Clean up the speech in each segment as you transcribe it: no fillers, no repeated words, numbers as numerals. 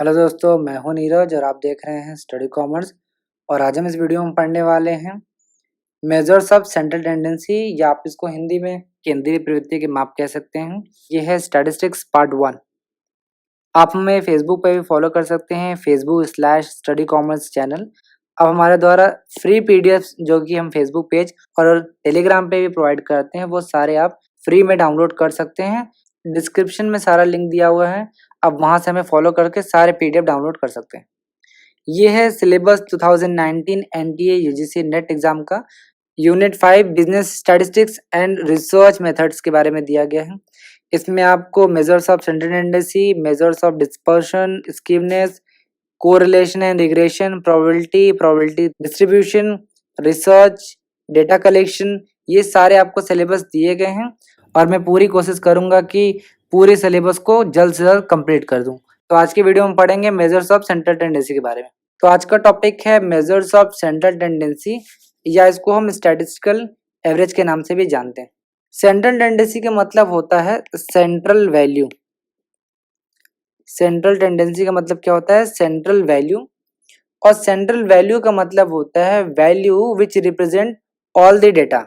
Hello दोस्तों, मैं हूं नीरज और आप देख रहे हैं स्टडी कॉमर्स। और आज हम इस वीडियो में पढ़ने वाले हैं मेजर्स ऑफ सेंट्रल टेंडेंसी, या आप इसको हिंदी में केंद्रीय प्रवृत्ति के माप कह सकते हैं। ये है स्टैटिस्टिक्स पार्ट 1। आप हमें फेसबुक पे भी फॉलो कर सकते हैं, facebook/स्टडी कॉमर्स चैनल। अब हमारे द्वारा फ्री पीडीएफ जो कि हम फेसबुक पेज और टेलीग्राम पे भी प्रोवाइड करते हैं, वो सारे आप फ्री में डाउनलोड कर सकते हैं। डिस्क्रिप्शन में सारा लिंक दिया हुआ है, आप वहाँ से हमें फॉलो करके सारे पीडीएफ डाउनलोड कर सकते हैं। ये है syllabus 2019 NTA UGC NET exam का unit 5 business statistics and research methods के बारे में दिया गया है। इसमें आपको measures of central tendency, measures of dispersion, skewness, correlation and regression, probability distribution, research, data collection, ये सारे आपको सिलेबस दिए गए हैं और मैं पूरी कोशिश करूंगा कि पूरे सिलेबस को जल्द से जल्द कंप्लीट कर दूं। तो आज की वीडियो में पढ़ेंगे मेजर्स ऑफ सेंट्रल टेंडेंसी के बारे में। तो आज का टॉपिक है मेजर्स ऑफ सेंट्रल टेंडेंसी, या इसको हम स्टैटिस्टिकल एवरेज के नाम से भी जानते हैं। सेंट्रल टेंडेंसी का मतलब होता है सेंट्रल वैल्यू। सेंट्रल टेंडेंसी का मतलब क्या होता है? Central value. और सेंट्रल वैल्यू का मतलब होता है value which represent all the data.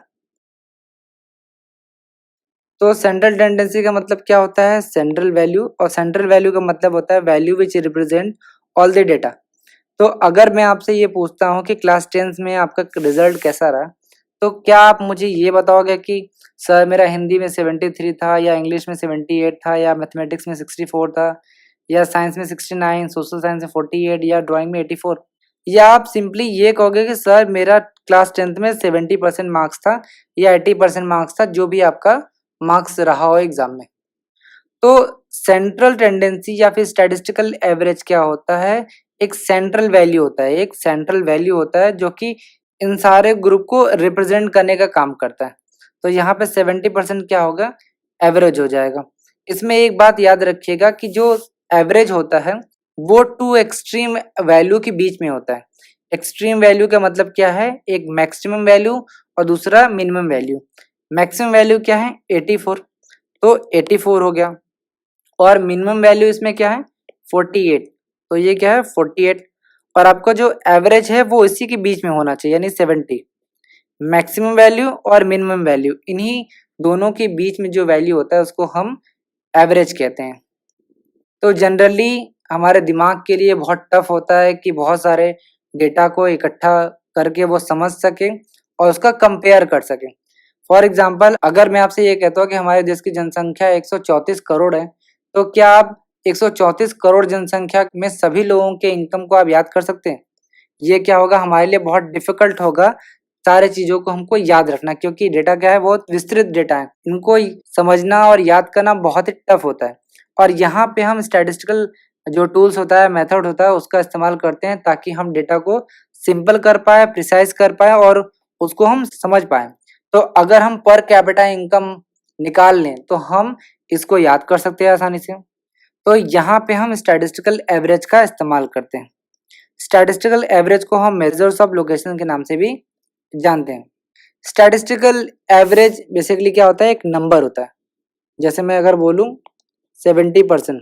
तो सेंट्रल टेंडेंसी का मतलब क्या होता है? Central value. और सेंट्रल वैल्यू का मतलब होता है value which represent all the data. तो अगर मैं आपसे ये पूछता हूँ कि क्लास 10th में आपका रिजल्ट कैसा रहा, तो क्या आप मुझे ये बताओगे कि सर मेरा हिंदी में 73 था, या इंग्लिश में 78 था, या मैथमेटिक्स में 64 था, या साइंस में 69, सोशल साइंस में 48, या ड्राइंग में 84? या आप सिंपली ये कहोगे कि सर मेरा क्लास 10th में 70% मार्क्स था, या 80% मार्क्स था, जो भी आपका मार्क्स रहा हो एग्जाम में। तो सेंट्रल टेंडेंसी या फिर स्टैटिस्टिकल एवरेज क्या होता है? एक सेंट्रल वैल्यू होता है। एक सेंट्रल वैल्यू होता है जो कि इन सारे ग्रुप को रिप्रेजेंट करने का काम करता है। तो यहाँ पे 70% क्या होगा? एवरेज हो जाएगा। इसमें एक बात याद रखिएगा कि जो एवरेज होता है वो टू एक्सट्रीम वैल्यू के बीच में होता है। एक्सट्रीम वैल्यू का मतलब क्या है? एक मैक्सिमम वैल्यू और दूसरा मिनिमम वैल्यू। मैक्सिमम वैल्यू क्या है? 84, तो 84 हो गया। और मिनिमम वैल्यू इसमें क्या है? 48, तो ये क्या है? 48। और आपका जो एवरेज है वो इसी के बीच में होना चाहिए, यानी 70। मैक्सिमम वैल्यू और मिनिमम वैल्यू, इन्हीं दोनों के बीच में जो वैल्यू होता है उसको हम एवरेज कहते हैं। तो जनरली हमारे दिमाग के लिए बहुत टफ होता है कि बहुत सारे डेटा को इकट्ठा करके वो समझ सके और उसका कंपेयर कर सके। फॉर एग्जाम्पल, अगर मैं आपसे ये कहता हूँ कि हमारे देश की जनसंख्या 134 करोड़ है, तो क्या आप 134 करोड़ जनसंख्या में सभी लोगों के इनकम को आप याद कर सकते हैं? ये क्या होगा? हमारे लिए बहुत डिफिकल्ट होगा सारे चीजों को हमको याद रखना, क्योंकि डेटा क्या है? बहुत विस्तृत डेटा है, इनको समझना और याद करना बहुत ही टफ होता है। और यहाँ पे हम स्टैटिस्टिकल जो टूल्स होता है, मेथड होता है, उसका इस्तेमाल करते हैं ताकि हम डेटा को सिंपल कर पाए, प्रिसाइज कर पाए और उसको हम समझ पाए। तो अगर हम पर कैपिटा इनकम निकाल लें तो हम इसको याद कर सकते हैं आसानी से। तो यहाँ पे हम स्टैटिस्टिकल एवरेज का इस्तेमाल करते हैं। स्टैटिस्टिकल एवरेज को हम मेजर्स ऑफ लोकेशन के नाम से भी जानते हैं। स्टैटिस्टिकल एवरेज बेसिकली क्या होता है? एक नंबर होता है। जैसे मैं अगर बोलूं 70%,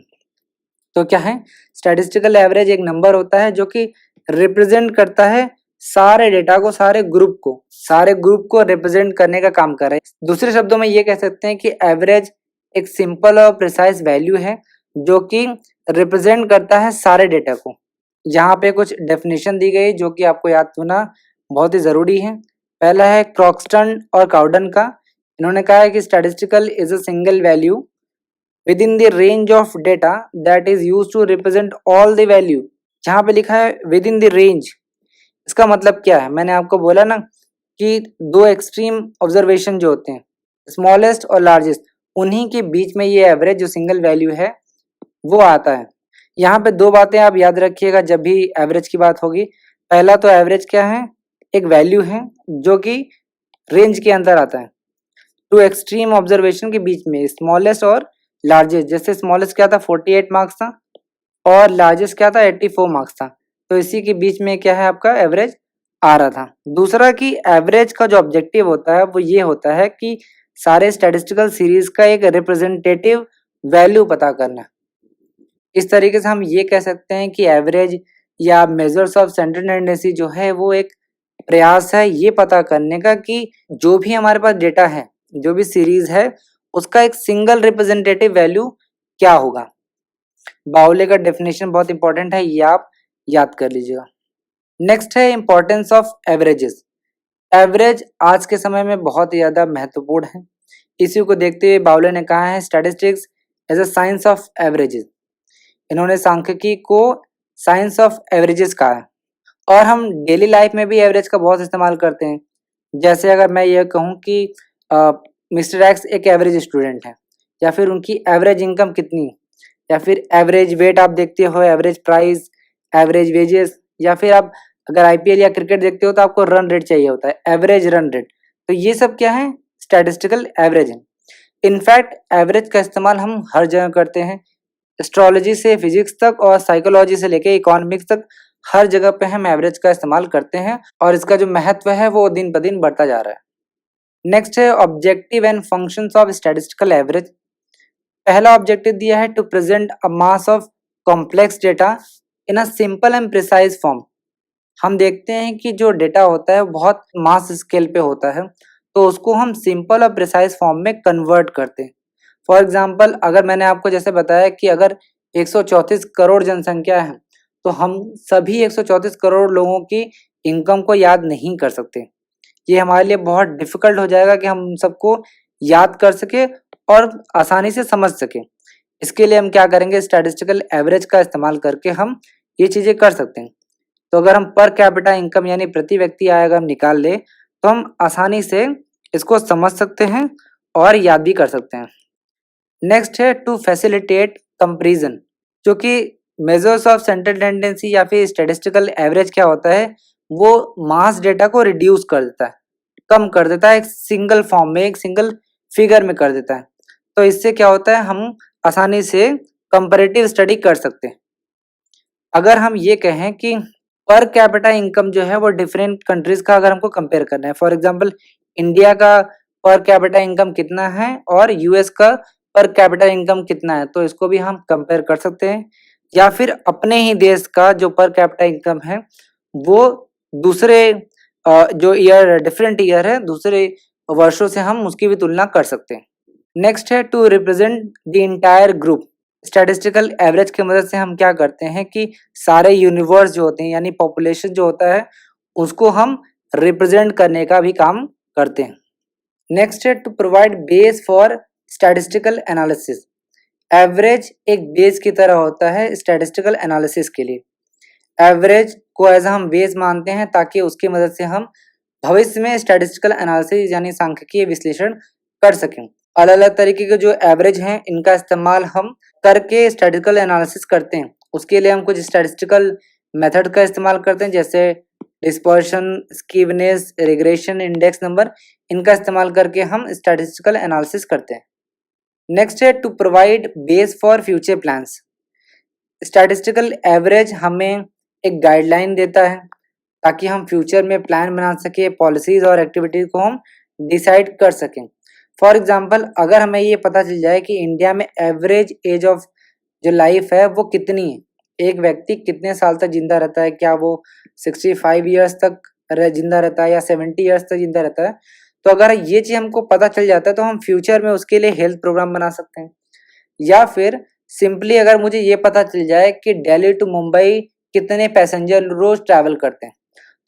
तो क्या है? स्टैटिस्टिकल एवरेज एक नंबर होता है जो कि रिप्रेजेंट करता है सारे डेटा को, सारे ग्रुप को रिप्रेजेंट करने का काम कर रहा है। दूसरे शब्दों में ये कह सकते हैं कि एवरेज एक सिंपल और प्रिसाइज वैल्यू है जो कि रिप्रेजेंट करता है सारे डेटा को। यहाँ पे कुछ डेफिनेशन दी गई जो कि आपको याद होना बहुत ही जरूरी है। पहला है क्रॉक्सटन और काउडन का। इन्होंने कहा है कि statistical is a single value within the range of data that is used to represent all the value। जहाँ पे लिखा है within the range, इसका मतलब क्या है? मैंने आपको बोला ना कि दो एक्सट्रीम ऑब्जर्वेशन जो होते हैं, स्मॉलेस्ट और लार्जेस्ट, उन्हीं के बीच में ये एवरेज जो सिंगल वैल्यू है वो आता है। यहाँ पे दो बातें आप याद रखिएगा जब भी एवरेज की बात होगी। पहला तो एवरेज क्या है? एक वैल्यू है जो कि रेंज के अंदर आता है, टू एक्सट्रीम ऑब्जर्वेशन के बीच में, स्मॉलेस्ट और लार्जेस्ट। जैसे स्मॉलेस्ट क्या था? 48 मार्क्स था, और लार्जेस्ट क्या था? 84 मार्क्स था। तो इसी के बीच में क्या है? आपका एवरेज आ रहा था। दूसरा कि एवरेज का जो ऑब्जेक्टिव होता है वो ये होता है कि सारे स्टैटिस्टिकल सीरीज का एक रिप्रेजेंटेटिव वैल्यू पता करना। इस तरीके से हम ये कह सकते हैं कि एवरेज या मेजर्स ऑफ सेंट्रल टेंडेंसी जो है वो एक प्रयास है ये पता करने का कि जो भी हमारे पास डेटा है, जो भी सीरीज है, उसका एक सिंगल रिप्रेजेंटेटिव वैल्यू क्या होगा। बाउले का डेफिनेशन बहुत इंपॉर्टेंट है, ये आप याद कर लीजिएगा। नेक्स्ट है इंपॉर्टेंस ऑफ एवरेजेस। एवरेज आज के समय में बहुत ही ज़्यादा महत्वपूर्ण है। इसी को देखते हुए बाउले ने कहा है statistics as a science of averages. इन्होंने सांख्यिकी को साइंस ऑफ एवरेजेस कहा है। और हम डेली लाइफ में भी एवरेज का बहुत इस्तेमाल करते हैं। जैसे अगर मैं ये कहूँ कि मिस्टर एक्स एक एवरेज स्टूडेंट है, या फिर उनकी एवरेज इनकम कितनी, या फिर एवरेज वेट आप देखते हो, एवरेज प्राइस, एवरेज वेजेस, या फिर आप अगर आईपीएल या क्रिकेट देखते हो तो आपको रन रेट चाहिए होता है, एवरेज रन रेट। तो ये सब क्या है, स्टैटिस्टिकल एवरेज है। इनफैक्ट एवरेज का इस्तेमाल हम हर जगह करते हैं, एस्ट्रोलॉजी से फिजिक्स तक और साइकोलॉजी से लेके इकोनॉमिक्स तक हर जगह पे हम एवरेज का इस्तेमाल करते हैं और इसका जो महत्व है वो दिन ब दिन बढ़ता जा रहा है। नेक्स्ट है objective and functions of statistical average. पहला ऑब्जेक्टिव दिया है to present a mass of complex data in a simple and precise form. हम देखते हैं कि जो डेटा होता है बहुत मास स्केल पे होता है, तो उसको हम सिंपल और प्रिसाइज फॉर्म में कन्वर्ट करते हैं। फॉर एग्जाम्पल अगर मैंने आपको जैसे बताया कि अगर 134 करोड़ जनसंख्या है, तो हम सभी 134 करोड़ लोगों की इनकम को याद नहीं कर सकते। ये हमारे लिए बहुत डिफिकल्ट हो जाएगा कि हम उन सबको याद कर सके और आसानी से समझ सके। इसके लिए हम क्या करेंगे, स्टैटिस्टिकल एवरेज का इस्तेमाल करके हम ये चीज़ें कर सकते हैं। तो अगर हम पर कैपिटा इनकम यानी प्रति व्यक्ति आय अगर हम निकाल ले तो हम आसानी से इसको समझ सकते हैं और याद भी कर सकते हैं। नेक्स्ट है टू फैसिलिटेट कंपैरिजन। जो कि मेजर्स ऑफ सेंट्रल टेंडेंसी या फिर स्टैटिस्टिकल एवरेज क्या होता है, वो मास डेटा को रिड्यूस कर देता है, कम कर देता है, एक सिंगल फॉर्म में, एक सिंगल फिगर में कर देता है। तो इससे क्या होता है, हम आसानी से कंपैरेटिव स्टडी कर सकते हैं। अगर हम ये कहें कि पर कैपिटा इनकम जो है वो डिफरेंट कंट्रीज का अगर हमको कंपेयर करना है, फॉर एग्जांपल इंडिया का पर कैपिटा इनकम कितना है और यूएस का पर कैपिटा इनकम कितना है, तो इसको भी हम कंपेयर कर सकते हैं। या फिर अपने ही देश का जो पर कैपिटा इनकम है वो दूसरे जो ईयर डिफरेंट ईयर है, दूसरे वर्षों से हम उसकी भी तुलना कर सकते हैं। नेक्स्ट है to represent the entire group. Statistical average की मदद से हम क्या करते हैं कि सारे यूनिवर्स जो होते हैं यानी पॉपुलेशन जो होता है उसको हम रिप्रेजेंट करने का भी काम करते हैं। नेक्स्ट है to provide base for statistical analysis. Average एक बेस की तरह होता है स्टैटिस्टिकल एनालिसिस के लिए। एवरेज को एज हम बेस मानते हैं ताकि उसकी मदद से हम भविष्य में स्टैटिस्टिकल एनालिसिस यानी सांख्यिकीय विश्लेषण कर सकें। अलग अलग तरीके के जो एवरेज हैं इनका इस्तेमाल हम करके स्टैटिस्टिकल एनालिसिस करते हैं। उसके लिए हम कुछ स्टैटिस्टिकल मेथड का इस्तेमाल करते हैं, जैसे डिस्पर्शन, स्कीवनेस, रिग्रेशन, इंडेक्स नंबर। इनका इस्तेमाल करके हम स्टैटिस्टिकल एनालिसिस करते हैं। नेक्स्ट है to provide base for future plans. Statistical average हमें एक गाइडलाइन देता है ताकि हम फ्यूचर में प्लान बना सके, पॉलिसीज और एक्टिविटीज को हम डिसाइड कर सकें। फॉर एग्जाम्पल अगर हमें ये पता चल जाए कि इंडिया में एवरेज एज ऑफ जो लाइफ है वो कितनी है, एक व्यक्ति कितने साल तक जिंदा रहता है, क्या वो 65 ईयर्स तक जिंदा रहता है या 70 ईयर्स तक जिंदा रहता है, तो अगर ये चीज हमको पता चल जाता है तो हम फ्यूचर में उसके लिए हेल्थ प्रोग्राम बना सकते हैं। या फिर सिंपली अगर मुझे ये पता चल जाए कि दिल्ली टू मुंबई कितने पैसेंजर रोज ट्रैवल करते हैं,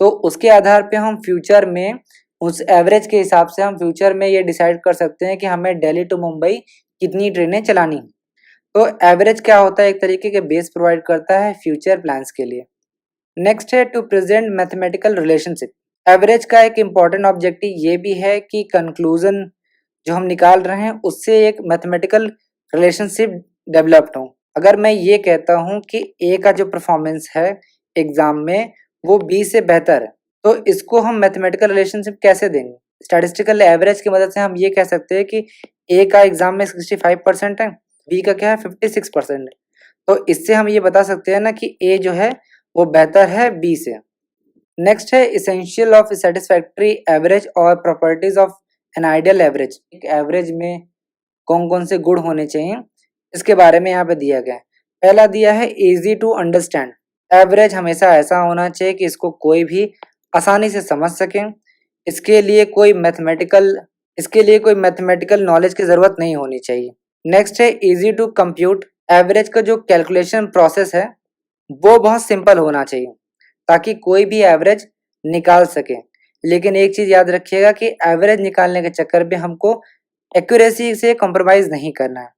तो उसके आधार पे हम फ्यूचर में उस एवरेज के हिसाब से हम फ्यूचर में ये डिसाइड कर सकते हैं कि हमें दिल्ली टू मुंबई कितनी ट्रेनें चलानी है। तो एवरेज क्या होता है, एक तरीके के बेस प्रोवाइड करता है फ्यूचर प्लान्स के लिए। नेक्स्ट है to present mathematical relationship. Average का एक इम्पॉर्टेंट ऑब्जेक्टिव ये भी है कि कंक्लूजन जो हम निकाल रहे हैं उससे एक मैथमेटिकल रिलेशनशिप डेवलप्ड हो। अगर मैं ये कहता हूँ कि ए का जो परफॉर्मेंस है एग्जाम में वो बी से बेहतर है, तो इसको हम मैथमेटिकल रिलेशनशिप कैसे देंगे। स्टैटिस्टिकल एवरेज की मदद से हम ये कह सकते हैं कि ए का एग्जाम में 65% है, बी का क्या है 56% है, तो इससे हम ये बता सकते हैं ना कि ए जो है वो बेहतर है बी से। नेक्स्ट है इसेंशियल ऑफ सेटिस्फैक्ट्री एवरेज और properties of an ideal average. एक एवरेज में कौन कौन से गुण होने चाहिए इसके बारे में यहाँ पे दिया गया है। पहला दिया है इजी टू अंडरस्टैंड। एवरेज हमेशा ऐसा होना चाहिए कि इसको कोई भी आसानी से समझ सके। इसके लिए कोई मैथमेटिकल नॉलेज की ज़रूरत नहीं होनी चाहिए। नेक्स्ट है इजी टू कंप्यूट। एवरेज का जो कैलकुलेशन प्रोसेस है वो बहुत सिंपल होना चाहिए ताकि कोई भी एवरेज निकाल सके। लेकिन एक चीज़ याद रखिएगा कि एवरेज निकालने के चक्कर में हमको एक्यूरेसी से कॉम्प्रोमाइज़ नहीं करना है।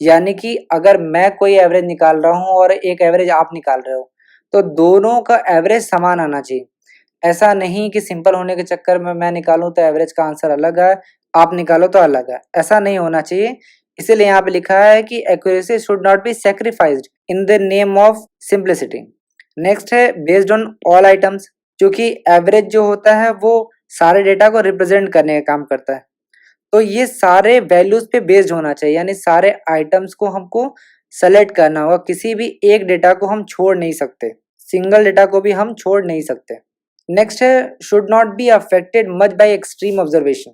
यानी कि अगर मैं कोई एवरेज निकाल रहा हूँ और एक एवरेज आप निकाल रहे हो तो दोनों का एवरेज समान आना चाहिए। ऐसा नहीं कि सिंपल होने के चक्कर में मैं निकालूं तो एवरेज का आंसर अलग है, आप निकालो तो अलग है। ऐसा नहीं होना चाहिए। इसीलिए यहाँ पे लिखा है कि accuracy should not B sacrificed in the name of simplicity. Next है बेस्ड ऑन ऑल आइटम्स। क्योंकि एवरेज जो होता है वो सारे डेटा को रिप्रेजेंट करने का काम करता है, तो ये सारे वैल्यूज पे बेस्ड होना चाहिए। यानी सारे आइटम्स को हमको सेलेक्ट करना होगा, किसी भी एक डेटा को हम छोड़ नहीं सकते, सिंगल डेटा को भी हम छोड़ नहीं सकते। नेक्स्ट है should not be affected much by extreme observation.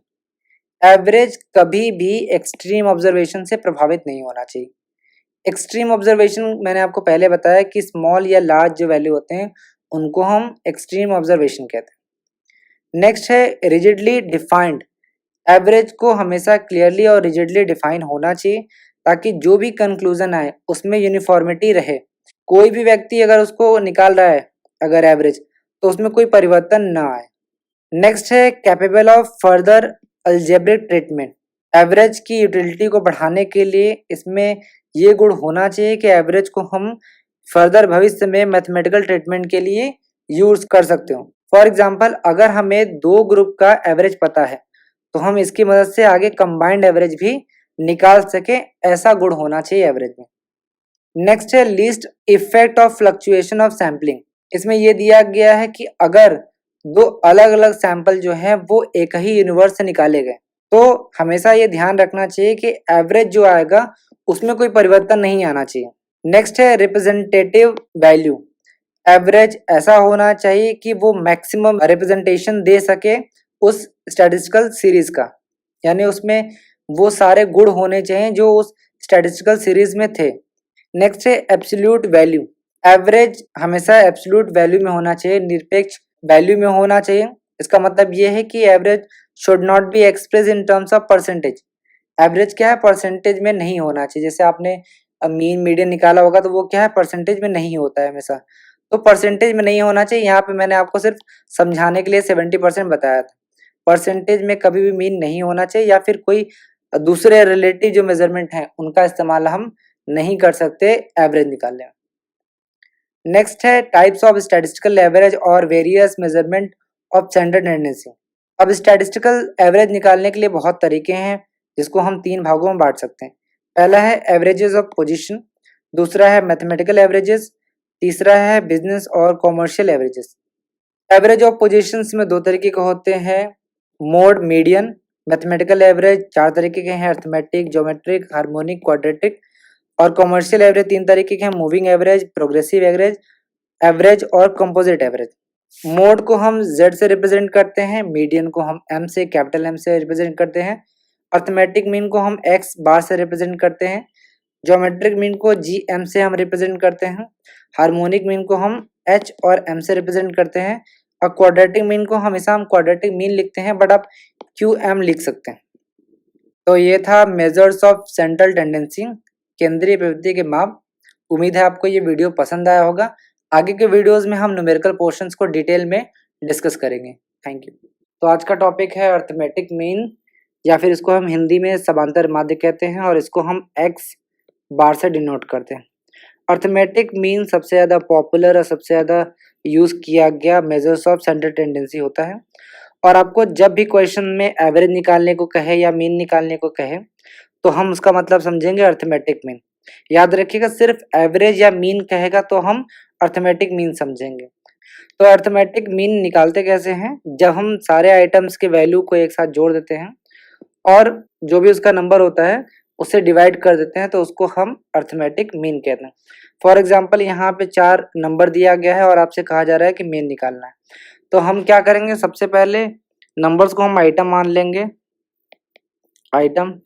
Average कभी भी एक्सट्रीम ऑब्जर्वेशन से प्रभावित नहीं होना चाहिए। एक्सट्रीम ऑब्जर्वेशन मैंने आपको पहले बताया कि स्मॉल या लार्ज जो वैल्यू होते हैं उनको हम एक्सट्रीम ऑब्जर्वेशन कहते हैं। नेक्स्ट है रिजिडली डिफाइंड। एवरेज को हमेशा क्लियरली और रिजिडली डिफाइन होना चाहिए ताकि जो भी कंक्लूजन आए उसमें यूनिफॉर्मिटी रहे। कोई भी व्यक्ति अगर उसको निकाल रहा है अगर एवरेज, तो उसमें कोई परिवर्तन ना आए। नेक्स्ट है capable of further algebraic treatment. Average की यूटिलिटी को बढ़ाने के लिए इसमें ये गुण होना चाहिए कि एवरेज को हम फर्दर भविष्य में मैथमेटिकल ट्रीटमेंट के लिए यूज कर सकते हो। फॉर एग्जाम्पल अगर हमें दो ग्रुप का एवरेज पता है तो हम इसकी मदद से आगे कंबाइंड एवरेज भी निकाल सके, ऐसा गुण होना चाहिए एवरेज में। नेक्स्ट है least effect of fluctuation of sampling. इसमें यह दिया गया है कि अगर दो अलग अलग सैंपल जो है वो एक ही यूनिवर्स से निकाले गए तो हमेशा ये ध्यान रखना चाहिए कि एवरेज जो आएगा उसमें कोई परिवर्तन नहीं आना चाहिए। नेक्स्ट है रिप्रेजेंटेटिव वैल्यू। एवरेज ऐसा होना चाहिए कि वो मैक्सिमम रिप्रेजेंटेशन दे सके उस स्टैटिस्टिकल सीरीज का, यानी उसमें वो सारे गुण होने चाहिए जो उस स्टैटिस्टिकल सीरीज में थे। नेक्स्ट है एब्सोल्यूट वैल्यू। एवरेज हमेशा एब्सोल्यूट वैल्यू में होना चाहिए, निरपेक्ष वैल्यू में होना चाहिए। इसका मतलब ये है कि average should not be express in terms of percentage. Average क्या है, परसेंटेज में नहीं होना चाहिए। जैसे आपने मीन मीडियन निकाला होगा तो वो क्या है, परसेंटेज में नहीं होता है हमेशा, तो परसेंटेज में नहीं होना चाहिए। यहाँ पे मैंने आपको सिर्फ समझाने के लिए 70% बताया था। परसेंटेज में कभी भी मीन नहीं होना चाहिए या फिर कोई दूसरे रिलेटिव जो मेजरमेंट है उनका इस्तेमाल हम नहीं कर सकते एवरेज निकालने में। नेक्स्ट है टाइप्स ऑफ स्टैटिस्टिकल एवरेज और various measurement of standard tendency. अब स्टैटिस्टिकल एवरेज निकालने के लिए बहुत तरीके हैं जिसको हम 3 भागों में बांट सकते हैं। पहला है एवरेजेस ऑफ पोजीशन, दूसरा है मैथमेटिकल एवरेजेस, तीसरा है बिजनेस और commercial averages. Average of positions में 2 तरीके के होते हैं, मोड, मीडियन। मैथमेटिकल एवरेज 4 तरीके के हैं, अर्थमेटिक, ज्योमेट्रिक, हार्मोनिक, क्वाड्रेटिक। और कॉमर्शियल एवरेज 3 तरीके के हैं, moving average, progressive average, average और कंपोजिट एवरेज। मोड को हम Z से रिप्रेजेंट करते हैं, मीडियन को हम M से, कैपिटल M से रिप्रेजेंट करते हैं, अर्थमेटिक मीन को हम X बार से रिप्रेजेंट करते हैं, ज्योमेट्रिक मीन को GM से हम रिप्रेजेंट करते हैं, हार्मोनिक मीन को हम H और M से रिप्रेजेंट करते हैं, और क्वाड्रेटिक मीन को हमेशा हम क्वाड्रेटिक मीन लिखते हैं बट आप QM लिख सकते हैं। तो ये था मेजर्स ऑफ सेंट्रल टेंडेंसी, केंद्रीय प्रवृत्ति के माप। उम्मीद है आपको ये वीडियो पसंद आया होगा। आगे के वीडियोस में हम न्यूमेरिकल पोर्शंस को डिटेल में डिस्कस करेंगे। Thank you. तो आज का टॉपिक है अर्थमेटिक मीन, या फिर इसको हम हिंदी में समांतर माध्य कहते हैं और इसको हम X बार से डिनोट करते हैं। अर्थमेटिक मीन सबसे ज़्यादा पॉपुलर और सबसे ज़्यादा यूज़ किया गया मेजर्स ऑफ सेंट्रल टेंडेंसी होता है। और आपको जब भी क्वेश्चन में एवरेज निकालने को कहे या मीन निकालने को कहे तो हम उसका मतलब समझेंगे अर्थमेटिक मीन। याद रखिएगा, सिर्फ एवरेज या मीन कहेगा तो हम अर्थमेटिक मीन समझेंगे। तो अर्थमेटिक मीन निकालते कैसे हैं, जब हम सारे आइटम्स के वैल्यू को एक साथ जोड़ देते हैं और जो भी उसका नंबर होता है उससे डिवाइड कर देते हैं तो उसको हम अर्थमेटिक मीन कहते हैं। फॉर एग्जाम्पल यहाँ पे 4 नंबर दिया गया है और आपसे कहा जा रहा है कि मीन निकालना है, तो हम क्या करेंगे, सबसे पहले नंबर्स को हम आइटम मान लेंगे। आइटम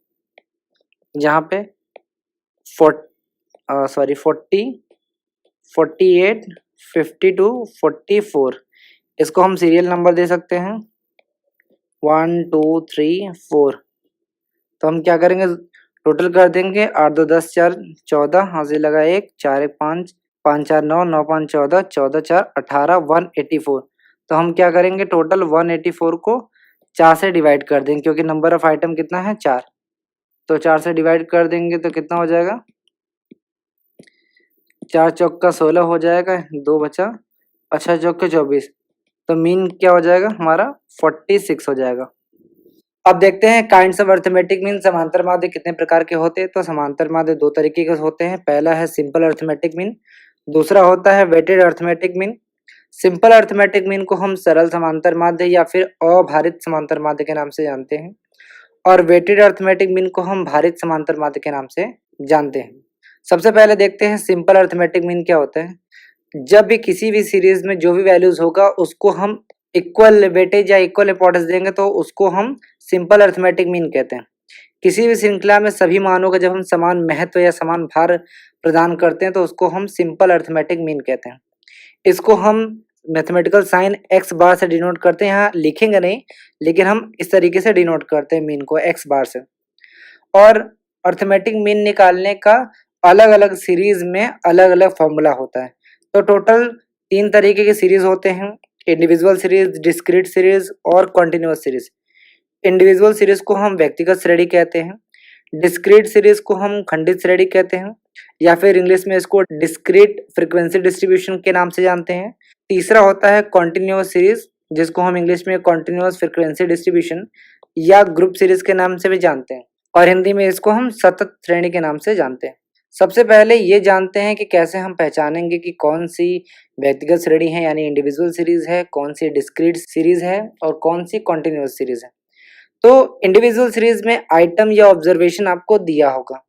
जहाँ पे सॉरी 40, 48, 52, 44, इसको हम सीरियल नंबर दे सकते हैं 1 2 3 4। तो हम क्या करेंगे, टोटल कर देंगे 8 2 10 4 14, हाँ से लगा 1 4 1 5 5 4 9 9 5 14 14 4 18 184। तो हम क्या करेंगे, टोटल 184 को 4 से डिवाइड कर देंगे क्योंकि नंबर ऑफ आइटम कितना है 4। तो 4 से डिवाइड कर देंगे तो कितना हो जाएगा, 4 चौक का 16 हो जाएगा, 2 बचा, अच्छा चौक के 24। तो मीन क्या हो जाएगा हमारा 46 हो जाएगा। अब देखते हैं काइंड्स ऑफ अरिथमेटिक मीन, समांतर माध्य कितने प्रकार के होते हैं। तो समांतर माध्य दो तरीके के होते हैं, पहला है सिंपल अरिथमेटिक मीन, दूसरा होता है weighted arithmetic mean. Simple arithmetic mean को हम सरल समांतर माध्य या फिर अभारित समांतर माध्य के नाम से जानते हैं, और वेटेड अरिथमेटिक मीन को हम भारित समांतर माध्य के नाम से जानते हैं। सबसे पहले देखते हैं सिंपल अरिथमेटिक मीन क्या होता है। जब भी किसी भी सीरीज में जो भी वैल्यूज होगा उसको हम इक्वल वेटेज या इक्वल इंपॉर्टेंस देंगे तो उसको हम सिंपल अरिथमेटिक मीन कहते हैं। किसी भी श्रृंखला में सभी मानों का जब हम समान महत्व या समान भार प्रदान करते हैं तो उसको हम सिंपल अरिथमेटिक मीन कहते हैं। इसको हम मैथमेटिकल साइन एक्स बार से डिनोट करते हैं, यहाँ लिखेंगे नहीं लेकिन हम इस तरीके से डिनोट करते हैं मीन को एक्स बार से। और अरिथमेटिक मीन निकालने का अलग अलग सीरीज में अलग अलग फॉर्मूला होता है। तो टोटल 3 तरीके के सीरीज होते हैं, इंडिविजुअल सीरीज, डिस्क्रीट सीरीज और कॉन्टिन्यूअस सीरीज। इंडिविजुअल सीरीज को हम व्यक्तिगत श्रेणी कहते हैं, डिस्क्रीट सीरीज को हम खंडित श्रेणी कहते हैं या फिर इंग्लिश में इसको डिस्क्रीट फ्रीक्वेंसी डिस्ट्रीब्यूशन के नाम से जानते हैं। तीसरा होता है कॉन्टिन्यूअस सीरीज, जिसको हम इंग्लिश में कॉन्टिन्यूअस फ्रीक्वेंसी डिस्ट्रीब्यूशन या ग्रुप सीरीज के नाम से भी जानते हैं, और हिंदी में इसको हम सतत श्रेणी के नाम से जानते हैं। सबसे पहले ये जानते हैं कि कैसे हम पहचानेंगे कि कौन सी व्यक्तिगत श्रेणी है यानी इंडिविजुअल सीरीज है, कौन सी डिस्क्रीट सीरीज है और कौन सी कॉन्टिन्यूअस सीरीज है। तो इंडिविजुअल सीरीज में आइटम या ऑब्जर्वेशन आपको दिया होगा,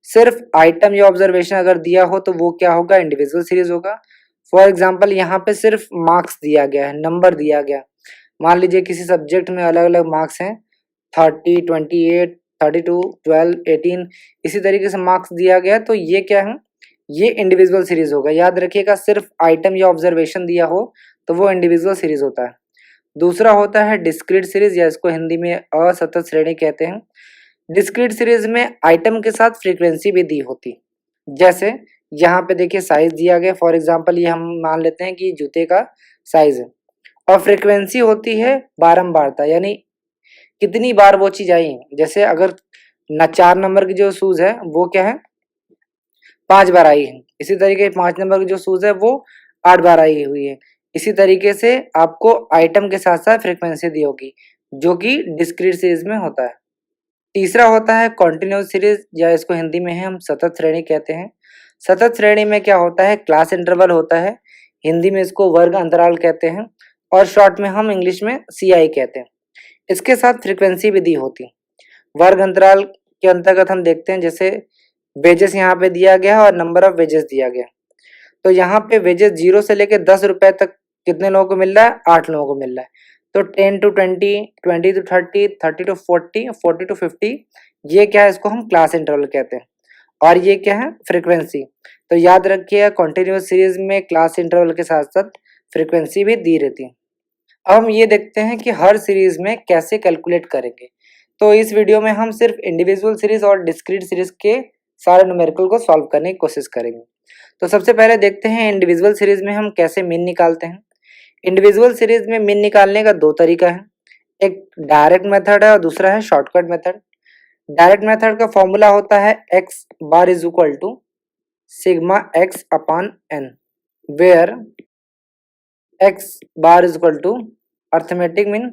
सिर्फ आइटम या ऑब्जर्वेशन अगर दिया हो तो वो क्या होगा, इंडिविजुअल सीरीज होगा। फॉर एग्जाम्पल यहाँ पे सिर्फ मार्क्स दिया गया है, नंबर दिया गया, मान लीजिए किसी सब्जेक्ट में अलग अलग मार्क्स हैं 30, 28, 32, 12, 18, इसी तरीके से मार्क्स दिया गया, तो ये क्या है, ये इंडिविजुअल सीरीज होगा। याद रखिएगा सिर्फ आइटम या ऑब्जर्वेशन दिया हो तो वो इंडिविजुअल सीरीज होता है। दूसरा होता है डिस्क्रीट सीरीज या इसको हिंदी में असतत श्रेणी कहते हैं। डिस्क्रीट सीरीज में आइटम के साथ फ्रीक्वेंसी भी दी होती, जैसे यहाँ पे देखिए साइज दिया गया, फॉर एग्जांपल ये हम मान लेते हैं कि जूते का साइज है, और फ्रीक्वेंसी होती है बारंबारता, यानी कितनी बार वो चीज आई है। जैसे अगर 4 नंबर की जो शूज है वो क्या है 5 बार आई है, इसी तरीके 5 नंबर की जो शूज है वो 8 बार आई हुई है। इसी तरीके से आपको आइटम के साथ साथ फ्रीक्वेंसी दी होगी, जो कि डिस्क्रीट सीरीज में होता है। तीसरा होता है कॉन्टिन्यूअस सीरीज या इसको हिंदी में हम सतत श्रेणी कहते हैं। सतत श्रेणी में क्या होता है, क्लास इंटरवल होता है, हिंदी में इसको वर्ग अंतराल कहते हैं और शॉर्ट में हम इंग्लिश में CI कहते हैं। इसके साथ फ्रीक्वेंसी भी दी होती है। वर्ग अंतराल के अंतर्गत हम देखते हैं जैसे वेजेस यहाँ पे दिया गया है और नंबर ऑफ वेजेस दिया गया, तो यहाँ पे वेजेस 0 से लेकर 10 रुपए तक कितने लोगों को मिल रहा है, 8 लोगों को मिल रहा है। तो 10 to 20, 20 to 30, 30 to 40, 40 to 50, ये क्या है, इसको हम क्लास इंटरवल कहते हैं, और ये क्या है फ्रीक्वेंसी। तो याद रखिए कॉन्टिन्यूअस सीरीज में क्लास इंटरवल के साथ साथ फ्रीक्वेंसी भी दी रहती है। अब हम ये देखते हैं कि हर सीरीज में कैसे कैलकुलेट करेंगे। तो इस वीडियो में हम सिर्फ इंडिविजुअल सीरीज और डिस्क्रीट सीरीज के सारे न्यूमेरिकल को सॉल्व करने की कोशिश करेंगे। तो सबसे पहले देखते हैं इंडिविजुअल सीरीज में हम कैसे मीन निकालते हैं। इंडिविजुअल सीरीज में मीन निकालने का 2 तरीका है, एक डायरेक्ट मेथड है और दूसरा है शॉर्टकट मेथड। डायरेक्ट मेथड का फॉर्मूला होता है x bar is equal to sigma x upon n, where x bar is equal to arithmetic mean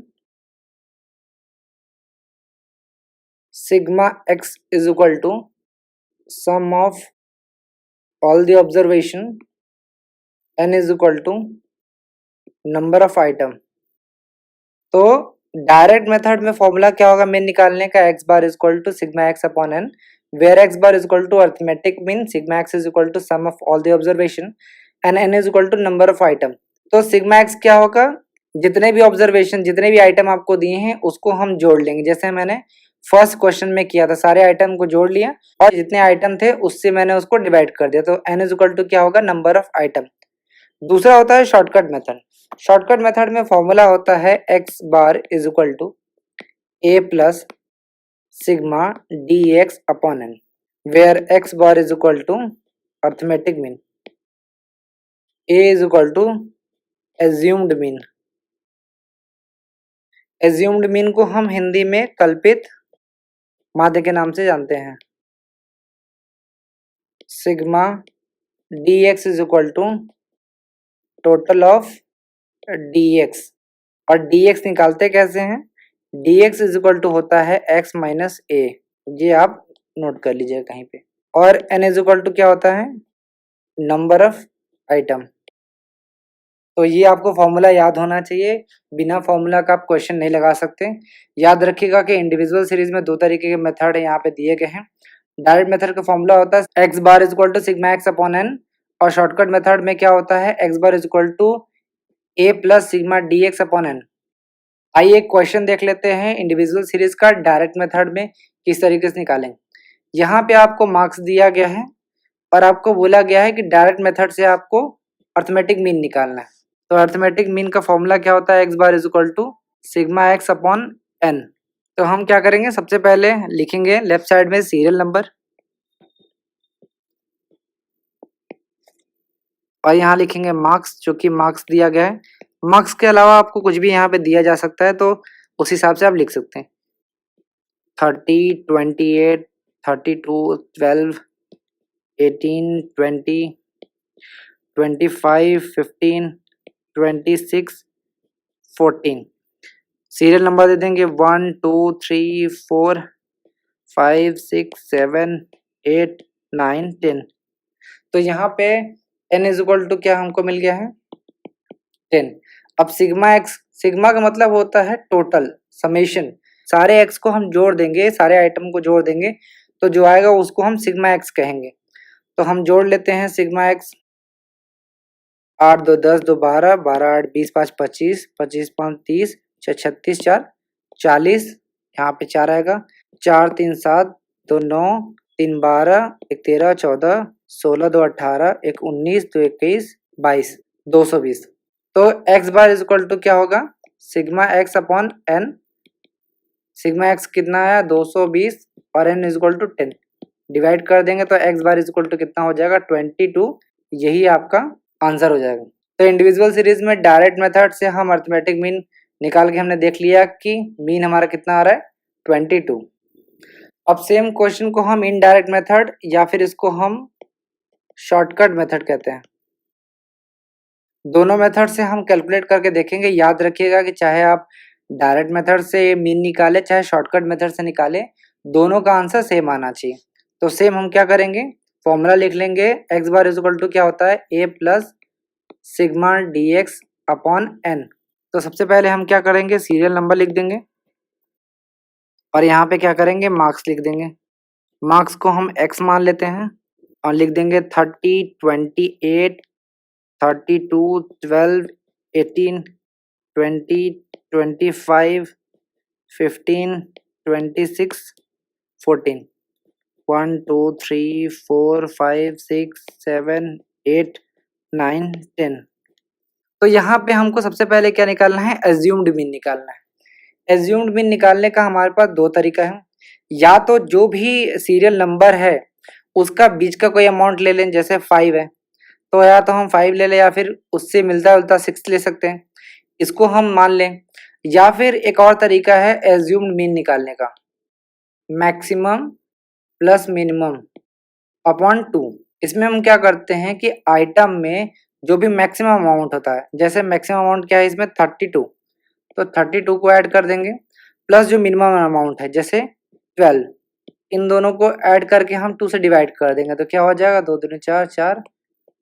sigma x is equal to sum of all the observation, n is equal to number of item। तो direct method में formula क्या होगा mean निकालने का, x bar is equal to sigma x upon n, where x bar is equal to arithmetic mean sigma x is equal to sum of all the observation and n is equal to number of item. तो sigma x क्या होगा, जितने भी observation जितने भी item आपको दिए हैं उसको हम जोड़ लेंगे। जैसे मैंने फर्स्ट क्वेश्चन में किया था, सारे आइटम को जोड़ लिया और जितने आइटम थे उससे मैंने उसको डिवाइड कर दिया, तो n इज इक्वल टू क्या होगा, नंबर ऑफ आइटम। दूसरा होता है शॉर्टकट मेथड। शॉर्टकट मेथड में फॉर्मूला होता है x bar is equal to a plus sigma dx upon n, where x bar is equal to arithmetic mean, a is equal to assumed mean. Assumed mean को हम हिंदी में कल्पित माध्य के नाम से जानते हैं। Sigma dx is equal to total of dx, और dx निकालते कैसे हैं, dx इज इक्वल टू होता है x माइनस a, ये आप नोट कर लीजिएगा कहीं पे। और n इज इक्वल टू क्या होता है, नंबर ऑफ आइटम। तो ये आपको फॉर्मूला याद होना चाहिए, बिना फॉर्मूला का आप क्वेश्चन नहीं लगा सकते। याद रखिएगा कि इंडिविजुअल सीरीज में दो तरीके के मेथड यहाँ पे दिए गए हैं। डायरेक्ट मेथड का फॉर्मूला होता है x bar is equal to sigma x upon n, और शॉर्टकट मेथड में क्या होता है, x bar is equal to a plus sigma dx upon n। आइए एक क्वेश्चन देख लेते हैं इंडिविजुअल सीरीज का डायरेक्ट मेथड में किस तरीके से निकालेंगे। यहाँ पे आपको मार्क्स दिया गया है और आपको बोला गया है कि डायरेक्ट मेथड से आपको अर्थमेटिक मीन निकालना है। तो अर्थमेटिक मीन का फॉर्मूला क्या होता है, x bar is equal to sigma x upon n. तो हम क्या करेंगे, सबसे पहले लिखेंगे लेफ्ट साइड में सीरियल नंबर और यहाँ लिखेंगे मार्क्स, जो कि मार्क्स दिया गया है। मार्क्स के अलावा आपको कुछ भी यहाँ पे दिया जा सकता है, तो उस हिसाब से आप लिख सकते हैं 30, 28, 32, 12, 18, 20, 25, 15, 26, 14। सीरियल नंबर दे देंगे 1, 2, 3, 4, 5, 6, 7, 8, 9, 10। तो यहाँ पे n इज इक्वल टू क्या हमको मिल गया है, 10। अब सिग्मा x, सिग्मा का मतलब होता है टोटल समेशन, सारे x को हम जोड़ देंगे, सारे आइटम को जोड़ देंगे तो जो आएगा उसको हम सिग्मा x कहेंगे। तो हम जोड़ लेते हैं सिग्मा x, 8 2 10 2 12, 12 8 20 5 25, 25 5 30, 6 36, 4 40, यहाँ पे 4 आएगा, 4 3 7, 2 9, 3 12, 1 13, 14, 16, 2 18, 1 19, 2 21, 22, 220। तो x bar is equal to क्या होगा, sigma x upon n। Sigma x कितना आया 220 और n is equal to 10, divide कर देंगे तो x bar is equal to कितना हो जाएगा 22। यही आपका आंसर हो जाएगा। तो इंडिविजुअल सीरीज में डायरेक्ट मेथड से हम अर्थमेटिक मीन निकाल के हमने देख लिया कि मीन हमारा कितना आ रहा है 22। अब सेम क्वेश्चन को हम इनडायरेक्ट मेथड या फिर इसको हम शॉर्टकट मेथड कहते हैं, दोनों मेथड से हम कैलकुलेट करके देखेंगे। याद रखिएगा कि चाहे आप डायरेक्ट मेथड से मीन निकाले चाहे शॉर्टकट मेथड से निकाले, दोनों का आंसर सेम आना चाहिए। तो सेम हम क्या करेंगे, फॉर्मूला लिख लेंगे, X bar is equal to क्या होता है, A plus sigma dx upon n। तो सबसे पहले हम क्या करेंगे, सीरियल नंबर लिख देंगे और यहाँ पे क्या करेंगे, मार्क्स लिख देंगे। मार्क्स को हम x मान लेते हैं और लिख देंगे 30, 28, 32, 12, 18, 20, 25, 15, 26, 14, 1 2 3 4 5 6 7 8 9 10। तो यहाँ पे हमको सबसे पहले क्या निकालना है, एज्यूम्ड मीन निकालना है। एज्यूम्ड मीन निकालने का हमारे पास दो तरीका है, या तो जो भी सीरियल नंबर है उसका बीच का कोई अमाउंट ले लें, जैसे 5 है तो या तो हम 5 ले लें या फिर उससे मिलता जुलता 6 ले सकते हैं, इसको हम मान लें। या फिर एक और तरीका है एज्यूम्ड मीन निकालने का, मैक्सिमम प्लस मिनिमम अपॉन 2। इसमें हम क्या करते हैं कि आइटम में जो भी मैक्सिमम अमाउंट होता है, जैसे मैक्सिमम अमाउंट क्या है इसमें 32, तो 32 को ऐड कर देंगे प्लस जो मिनिमम अमाउंट है जैसे 12, इन दोनों को ऐड करके हम 2 से डिवाइड कर देंगे तो क्या हो जाएगा, 2 दूनी 4 4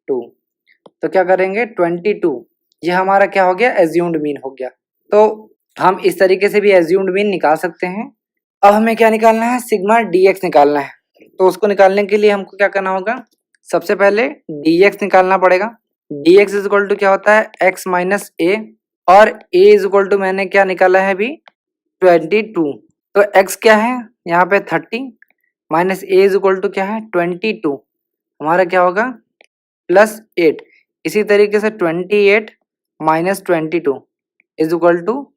2। तो क्या करेंगे 22, ये हमारा क्या हो गया, एज्यूम्ड मीन हो गया। तो हम इस तरीके से भी एज्यूम्ड मीन निकाल सकते हैं। अब हमें क्या निकालना है, सिग्मा dx निकालना है। तो उसको निकालने के लिए हमको क्या करना होगा, सबसे पहले dx निकालना पड़ेगा। dx इज इक्वल टू क्या होता है, x माइनस ए, और a इज इक्वल टू मैंने क्या निकाला है अभी 22। तो x क्या है यहाँ पे 30 minus a is equal to क्या है 22, हमारा क्या होगा +8। इसी तरीके से 28 माइनस 22 इज इक्वल टू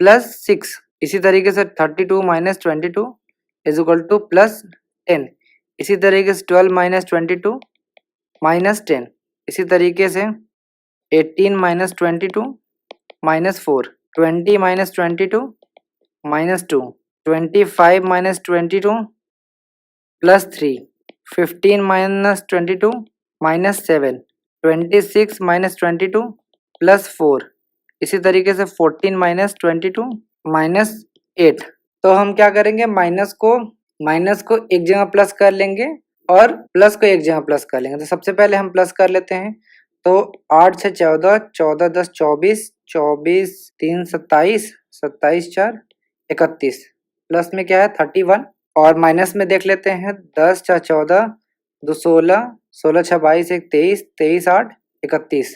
+6। इसी तरीके से 32 माइनस 22 इज इक्वल टू +10। इसी तरीके से 12 माइनस 22 -10। इसी तरीके से 18 minus 22 -4, 20 minus 22 -2, 25 minus 22 +3, 15 minus 22 -7, 26 minus 22 +4। इसी तरीके से 14 माइनस 22 -8। तो हम क्या करेंगे, माइनस को एक जगह प्लस कर लेंगे और प्लस को एक जगह प्लस कर लेंगे। तो सबसे पहले हम प्लस कर लेते हैं। तो 8 6 14, 14 10 24, 24 3 27, 27 4 31, प्लस में क्या है 31 और माइनस में देख लेते हैं 10 4 14, 2 16, 16 6 22, 1 23, 23 8 31।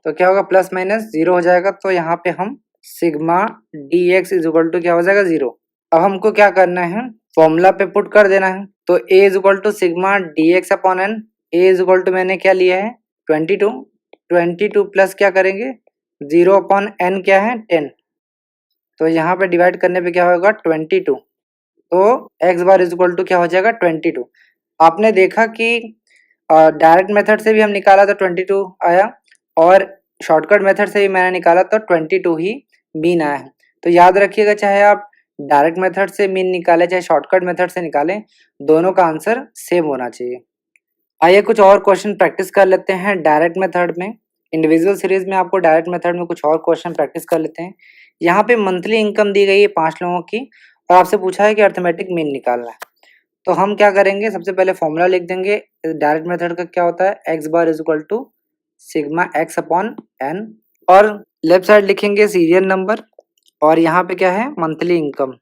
तो क्या होगा प्लस माइनस 0 हो जाएगा। तो यहाँ पे हम sigma D x is equal to क्या हो जाएगा 0। अब हमको क्या करना है, फॉर्मूला पे पुट कर देना है। तो A is equal to sigma D x upon N, A is equal to मैंने क्या लिया है 22, 22 प्लस क्या करेंगे 0 अपॉन एन क्या है 10। तो यहाँ पे डिवाइड करने पे क्या होगा 22। तो x bar is equal to क्या हो जाएगा 22। आपने देखा कि डायरेक्ट मेथड से भी हम निकाला तो 22 आया और शॉर्टकट मेथड से भी मैंने निकाला तो 22 ही मीन आया है। तो याद रखिएगा, चाहे आप डायरेक्ट मेथड से मीन निकालें चाहे शॉर्टकट मेथड से निकालें, दोनों का आंसर सेम होना चाहिए। आइए कुछ और क्वेश्चन प्रैक्टिस कर लेते हैं डायरेक्ट मेथड में। इंडिविजुअल सीरीज में आपको डायरेक्ट मेथड में कुछ और क्वेश्चन प्रैक्टिस कर लेते हैं। यहाँ पे मंथली इनकम दी गई है 5 लोगों की और आपसे पूछा है कि अर्थमेटिक मीन निकालना है। तो हम क्या करेंगे, सबसे पहले फॉर्मूला लिख देंगे। डायरेक्ट मेथड का क्या होता है, x bar is equal to sigma x upon n और लेफ्ट साइड लिखेंगे सीरियल नंबर और यहाँ पे क्या है मंथली इनकम,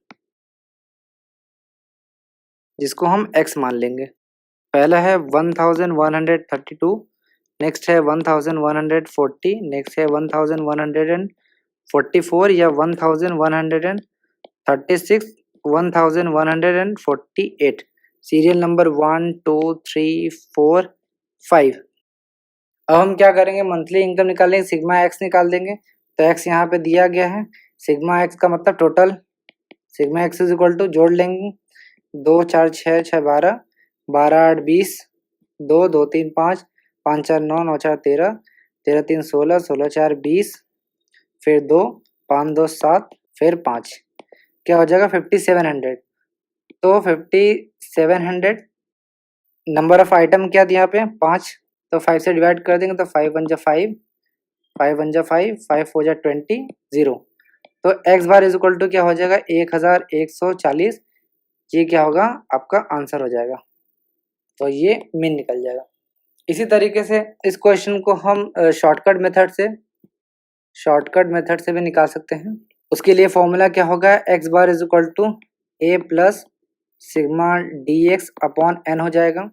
जिसको हम एक्स मान लेंगे। पहला है 1132, नेक्स्ट है 1140, नेक्स्ट है 1144 या 1136, 1148, सीरियल नंबर 1 2 3 4 5। अब हम क्या करेंगे, मंथली इनकम निकालेंगे, सिग्मा एक्स निकाल देंगे। तो एक्स यहाँ पे दिया गया है, सिग्मा एक्स का मतलब total, sigma x is equal to जोड़ लेंगे 2 4 6 6 12, 12 8 20, 2 2 3 5, 5 4 9 9 4 13, 13 3 16, 16 4 20, फिर 2 5 2 7, फिर 5, क्या हो जाएगा 5700। तो 5700 नंबर ऑफ आइटम क्या दिया यहाँ पे 5, तो 5 से डिवाइड कर देंगे तो 5 1 जा 5, 5 1 जा 5, 5 4 जा 20, 0। तो x bar is equal to क्या हो जाएगा 1140। ये क्या होगा आपका आंसर हो जाएगा। तो ये मीन निकल जाएगा। इसी तरीके से इस क्वेश्चन को हम शॉर्टकट मेथड से भी निकाल सकते हैं। उसके लिए फॉर्मूला क्या होगा, x bar is equal to a plus sigma D x upon n हो जाएगा।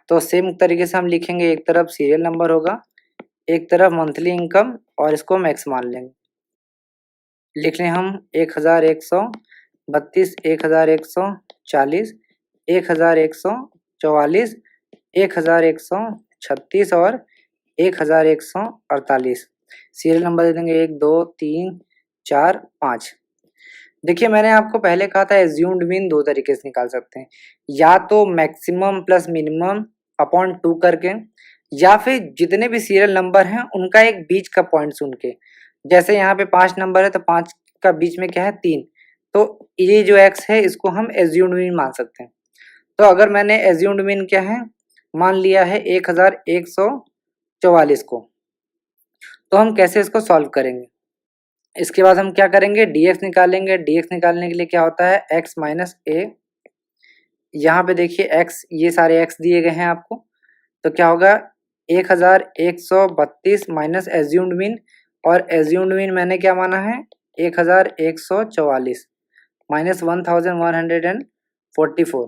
तो सेम तरीके से हम लिखेंगे, एक तरफ सीरियल नंबर होगा, एक तरफ मंथली इनकम और इसको हम एक्स मान लेंगे। लिख लें हम 1132, 1140, 1144, 1136 और 1148। सीरियल नंबर दे देंगे 1 2 3 4 5। देखिए मैंने आपको पहले कहा था एज्यूम्ड मीन दो तरीके से निकाल सकते हैं, या तो मैक्सिमम प्लस मिनिमम अपॉन 2 करके, या फिर जितने भी सीरियल नंबर हैं उनका एक बीच का पॉइंट सुन के। जैसे यहाँ पे 5 नंबर है तो 5 का बीच में क्या है 3, तो ये जो x है इसको हम एज्यूम्ड मीन मान सकते हैं। तो अगर मैंने एज्यूम्ड मीन क्या है मान लिया है 1144 को, तो हम कैसे इसको सॉल्व करेंगे। इसके बाद हम क्या करेंगे, dx निकालेंगे। dx निकालने के लिए क्या होता है x माइनस ए। यहाँ पे देखिए x, ये सारे x दिए गए हैं आपको, तो क्या होगा 1132 माइनस एज्यूम्ड मीन, और एज्यूम्ड मीन मैंने क्या माना है 1144 माइनस 1144,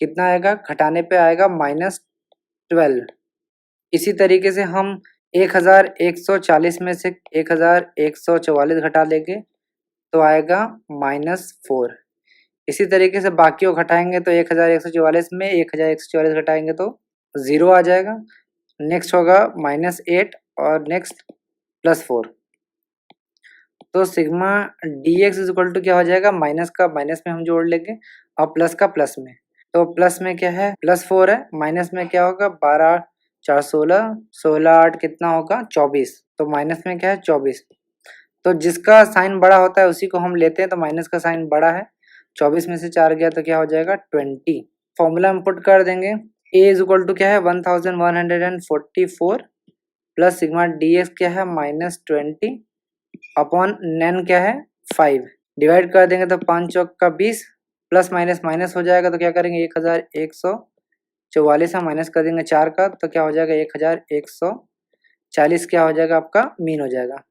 कितना आएगा, घटाने पे आएगा -12। इसी तरीके से हम 1140 में से 1144 घटा लेंगे तो आएगा -4। इसी तरीके से बाकी को घटाएंगे तो 1144 में 1144 घटाएंगे तो 0 आ जाएगा। नेक्स्ट होगा -8 और नेक्स्ट +4। तो sigma dx is equal to क्या हो जाएगा, माइनस का माइनस में हम जोड़ लेंगे और प्लस का प्लस में। तो प्लस में क्या है, +4 है, माइनस में क्या होगा 12 4 16 16 8 कितना होगा 24। तो माइनस में क्या है 24। तो जिसका साइन बड़ा होता है उसी को हम लेते हैं, तो माइनस का साइन बड़ा है, 24 में से 4 गया तो क्या हो जाएगा 20। फॉर्मूला हम पुट कर देंगे, a इज इक्वल टू क्या है 1144 प्लस सिग्मा dx क्या है -20 अपॉन नेन क्या है 5। डिवाइड कर देंगे तो 5 चौक का 20 प्लस माइनस माइनस हो जाएगा, तो क्या करेंगे 1144 है, माइनस कर देंगे 4 का तो क्या हो जाएगा 1140 क्या हो जाएगा आपका मीन हो जाएगा।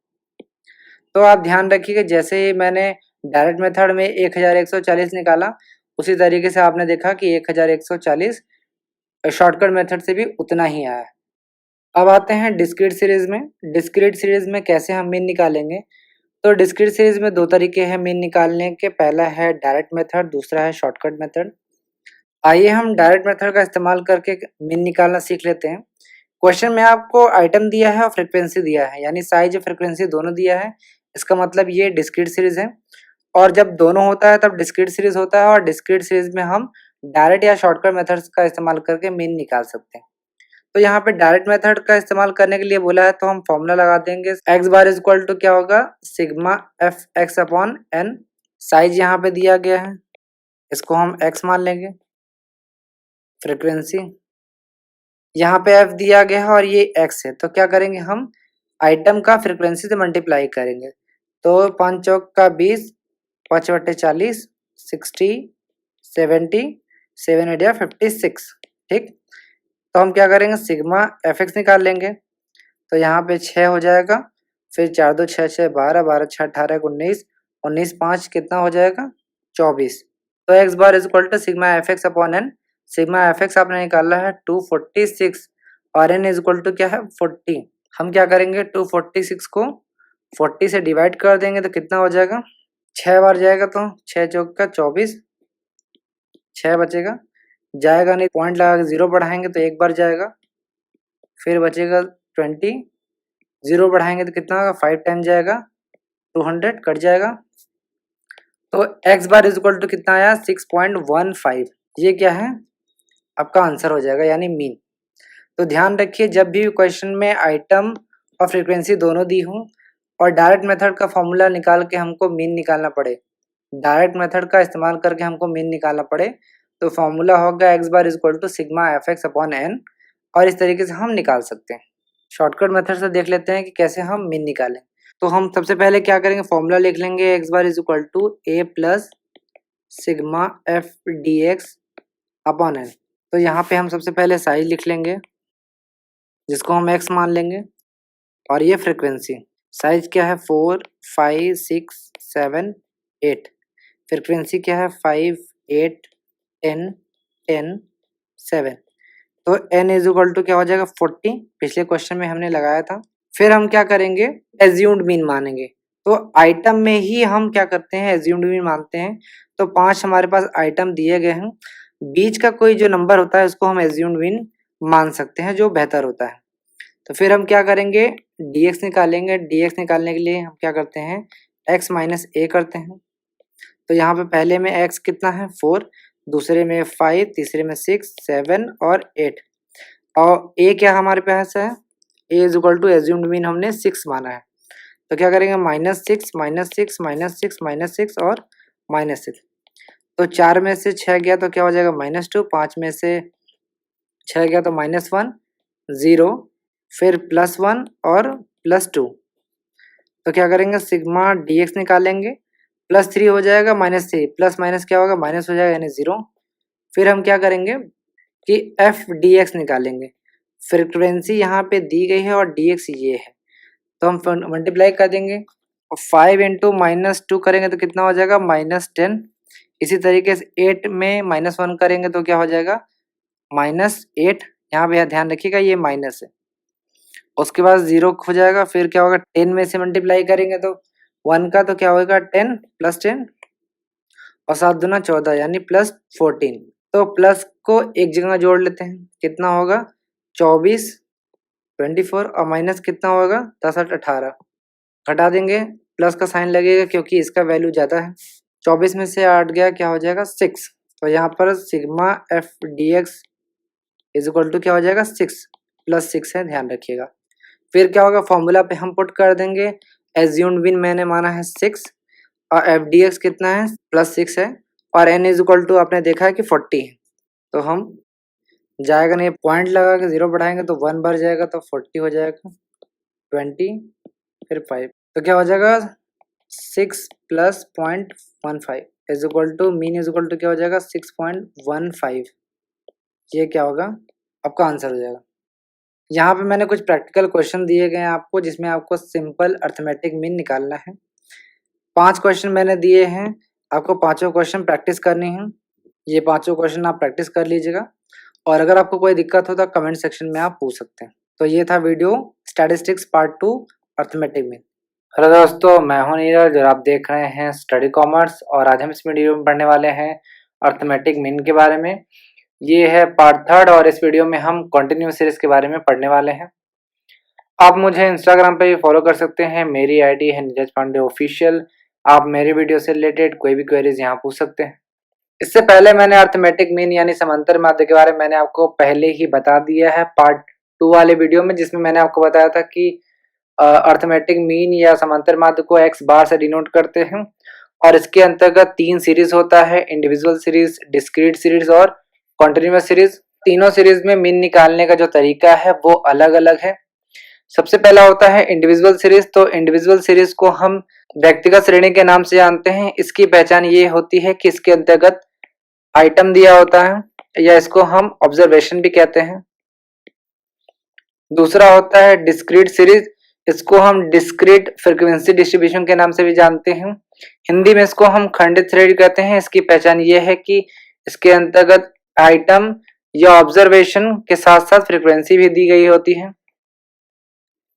तो आप ध्यान रखिएगा, जैसे ही मैंने डायरेक्ट मेथड में 1140 निकाला उसी तरीके से आपने देखा कि 1140 शॉर्टकट मेथड से भी उतना ही आया। अब आते हैं डिस्क्रीट सीरीज में। डिस्क्रीट सीरीज में कैसे हम मीन निकालेंगे, तो डिस्क्रीट सीरीज में दो तरीके हैं मीन निकालने के, पहला है डायरेक्ट मेथड, दूसरा है शॉर्टकट मेथड। आइए हम डायरेक्ट मेथड का इस्तेमाल करके मीन निकालना सीख लेते हैं। क्वेश्चन में आपको आइटम दिया है और फ्रीक्वेंसी दिया है, यानी साइज और फ्रीक्वेंसी दोनों दिया है, इसका मतलब ये डिस्क्रीट सीरीज है। और जब दोनों होता है तब डिस्क्रीट सीरीज होता है, और डिस्क्रीट सीरीज में हम डायरेक्ट या शॉर्टकट मेथड्स का इस्तेमाल करके मीन निकाल सकते हैं। तो यहाँ पे डायरेक्ट मेथड का इस्तेमाल करने के लिए बोला है, तो हम फॉर्मूला लगा देंगे x bar is equal to क्या होगा sigma f x upon n. Size यहाँ पे दिया गया है, इसको हम x मान लेंगे। फ्रीक्वेंसी यहाँ पे f दिया गया है और ये x है, तो क्या करेंगे हम आइटम का फ्रीक्वेंसी से मल्टीप्लाई करेंगे। तो 5 चौक का 20, 5 बटे 40, 60, 70, 7 8 56। ठीक, तो हम क्या करेंगे सिग्मा एफ एक्स निकाल लेंगे। तो यहाँ पे 6 हो जाएगा, फिर 4 2 6 6 12 12 6 18 19 19 5 कितना हो जाएगा 24। तो x bar is equal to sigma f x upon n. Sigma f x आपने निकाला है 246 और एन इज इक्वल टू क्या है 40। हम क्या करेंगे 246 को 40 से डिवाइड कर देंगे तो कितना हो जाएगा 6 बार जाएगा, तो 6 चौक का 24, 6 बचेगा, जाएगा नहीं, पॉइंट लगा के 0 बढ़ाएंगे तो एक बार जाएगा, फिर बचेगा 20, 0 बढ़ाएंगे तो कितना होगा 5 टाइम जाएगा, 200 कट जाएगा। तो x bar is equal to कितना आया 6.15। ये क्या है आपका आंसर हो जाएगा, यानी मीन। तो ध्यान रखिए, जब भी क्वेश्चन में आइटम और फ्रीक्वेंसी दोनों दी हों और डायरेक्ट मेथड का फॉर्मूला निकाल के हमको मीन निकालना पड़े, डायरेक्ट मेथड का इस्तेमाल करके हमको मीन निकालना पड़े, तो फॉर्मूला होगा x bar is equal to sigma f x upon n, और इस तरीके से हम निकाल सकते हैं। शॉर्टकट मेथड से देख लेते हैं कि कैसे हम मीन निकालें। तो हम सबसे पहले क्या करेंगे फॉर्मूला लिख लेंगे x bar is equal to a plus sigma f d x upon n. तो यहाँ पे हम सबसे पहले साइज लिख लेंगे जिसको हम x मान लेंगे, और ये फ्रीक्वेंसी। साइज क्या है 4 5 6 7 8, फ्रीक्वेंसी क्या है 5 8 10 10 7। तो n इज इक्वल टू क्या हो जाएगा 40, पिछले क्वेश्चन में हमने लगाया था। फिर हम क्या करेंगे एज्यूम्ड मीन मानेंगे। तो आइटम में ही हम क्या करते हैं एज्यूम्ड मीन मानते हैं। तो 5 हमारे पास आइटम दिए गए हैं, बीच का कोई जो नंबर होता है उसको हम एज्यूम्ड मीन मान सकते हैं, जो बेहतर होता है। तो फिर हम क्या करेंगे dx निकालेंगे। dx निकालने के लिए हम क्या करते हैं x माइनस a करते हैं। तो यहाँ पे पहले में x कितना है 4, दूसरे में 5, तीसरे में 6 7 और 8, और a क्या हमारे पास है a is equal to assumed mean हमने 6 माना है। तो क्या करेंगे -6 -6 -6 -6 और -6। तो 4 में से 6 गया तो क्या हो जाएगा -2, 5 में से 6 गया तो -1 0, फिर +1 और +2। तो क्या करेंगे सिग्मा dx निकालेंगे, +3 हो जाएगा -3, प्लस माइनस क्या होगा माइनस हो जाएगा यानी 0। फिर हम क्या करेंगे कि एफ dx निकालेंगे। फ्रीक्वेंसी यहाँ पे दी गई है और dx ये है, तो हम मल्टीप्लाई कर देंगे, 5 इंटू -2 करेंगे तो कितना हो जाएगा -10। इसी तरीके से 8 में -1 करेंगे तो क्या हो जाएगा -8। यहाँ पे ध्यान रखिएगा ये माइनस है, उसके बाद 0 हो जाएगा। फिर क्या होगा 10 में से मल्टीप्लाई करेंगे तो 1 का तो क्या होगा 10 + 10, और 7 दूना 14 यानी +14। तो प्लस को एक जगह जोड़ लेते हैं, कितना होगा 24, 24 और माइनस कितना होगा 10 8 18। घटा देंगे, प्लस का साइन लगेगा क्योंकि इसका वैल्यू ज़्यादा है। 24 में से 8 गया, क्या हो जाएगा 6। तो यहाँ पर sigma f d x is equal to क्या हो जाएगा 6 +6 है, ध्यान रखिएगा। फिर क्या होगा, फॉर्मूला पे हम पुट कर देंगे। एज्यूम्ड मीन मैंने माना है 6 और एफ डी एक्स कितना है +6 है और एन इज इक्वल टू आपने देखा है कि 40 है। तो हम जाएगा नहीं, पॉइंट लगा के 0 बढ़ाएंगे तो 1 बढ़ जाएगा, तो 40 हो जाएगा 20 फिर 5। तो क्या हो जाएगा 6 + 0.15 is equal to mean is equal to क्या हो जाएगा 6.15। ये क्या होगा आपका आंसर हो जाएगा। यहाँ पे मैंने कुछ प्रैक्टिकल क्वेश्चन दिए गए हैं आपको, जिसमें आपको सिंपल अर्थमेटिक मीन निकालना है। 5 क्वेश्चन मैंने दिए हैं, आपको पांचों क्वेश्चन प्रैक्टिस करनी है। ये पांचों क्वेश्चन आप प्रैक्टिस कर लीजिएगा और अगर आपको कोई दिक्कत हो तो कमेंट सेक्शन में आप पूछ सकते हैं। तो ये था video statistics part 2 arithmetic mean. Hello दोस्तों, मैं हूं नीरज और आप देख रहे हैं स्टडी कॉमर्स और आज हम इस वीडियो में पढ़ने वाले हैं अर्थमेटिक मीन के बारे में। ये है पार्ट 3 और इस वीडियो में हम कंटिन्यूअस सीरीज के बारे में पढ़ने वाले हैं। आप मुझे इंस्टाग्राम पे भी फॉलो कर सकते हैं, मेरी आईडी है नीरज पांडे ऑफिशियल। आप मेरे वीडियो से रिलेटेड कोई भी क्वेरीज यहाँ पूछ सकते हैं। इससे पहले मैंने अर्थमेटिक मीन यानी समांतर माध्य के बारे में मैंने आपको पहले ही बता दिया है पार्ट 2 वाले वीडियो में, जिसमें मैंने आपको बताया था कि अर्थमेटिक मीन या समांतर माध्य को x बार से डिनोट करते हैं और इसके अंतर्गत 3 सीरीज होता है, इंडिविजुअल सीरीज, डिस्क्रीट सीरीज और कॉन्टिन्यूअस सीरीज। तीनों सीरीज में मीन निकालने का जो तरीका है वो अलग अलग है। सबसे पहला होता है इंडिविजुअल सीरीज। तो इंडिविजुअल सीरीज को हम व्यक्तिगत श्रेणी के नाम से जानते हैं। इसकी पहचान ये होती है कि इसके अंतर्गत आइटम दिया होता है या इसको हम ऑब्जर्वेशन भी कहते हैं। दूसरा होता है डिस्क्रीट सीरीज। इसको हम डिस्क्रीट फ्रीक्वेंसी डिस्ट्रीब्यूशन के नाम से भी जानते हैं। हिंदी में इसको हम खंडित श्रेणी कहते हैं। इसकी पहचान ये है कि इसके अंतर्गत आइटम या ऑब्जर्वेशन के साथ साथ फ्रीक्वेंसी भी दी गई होती है।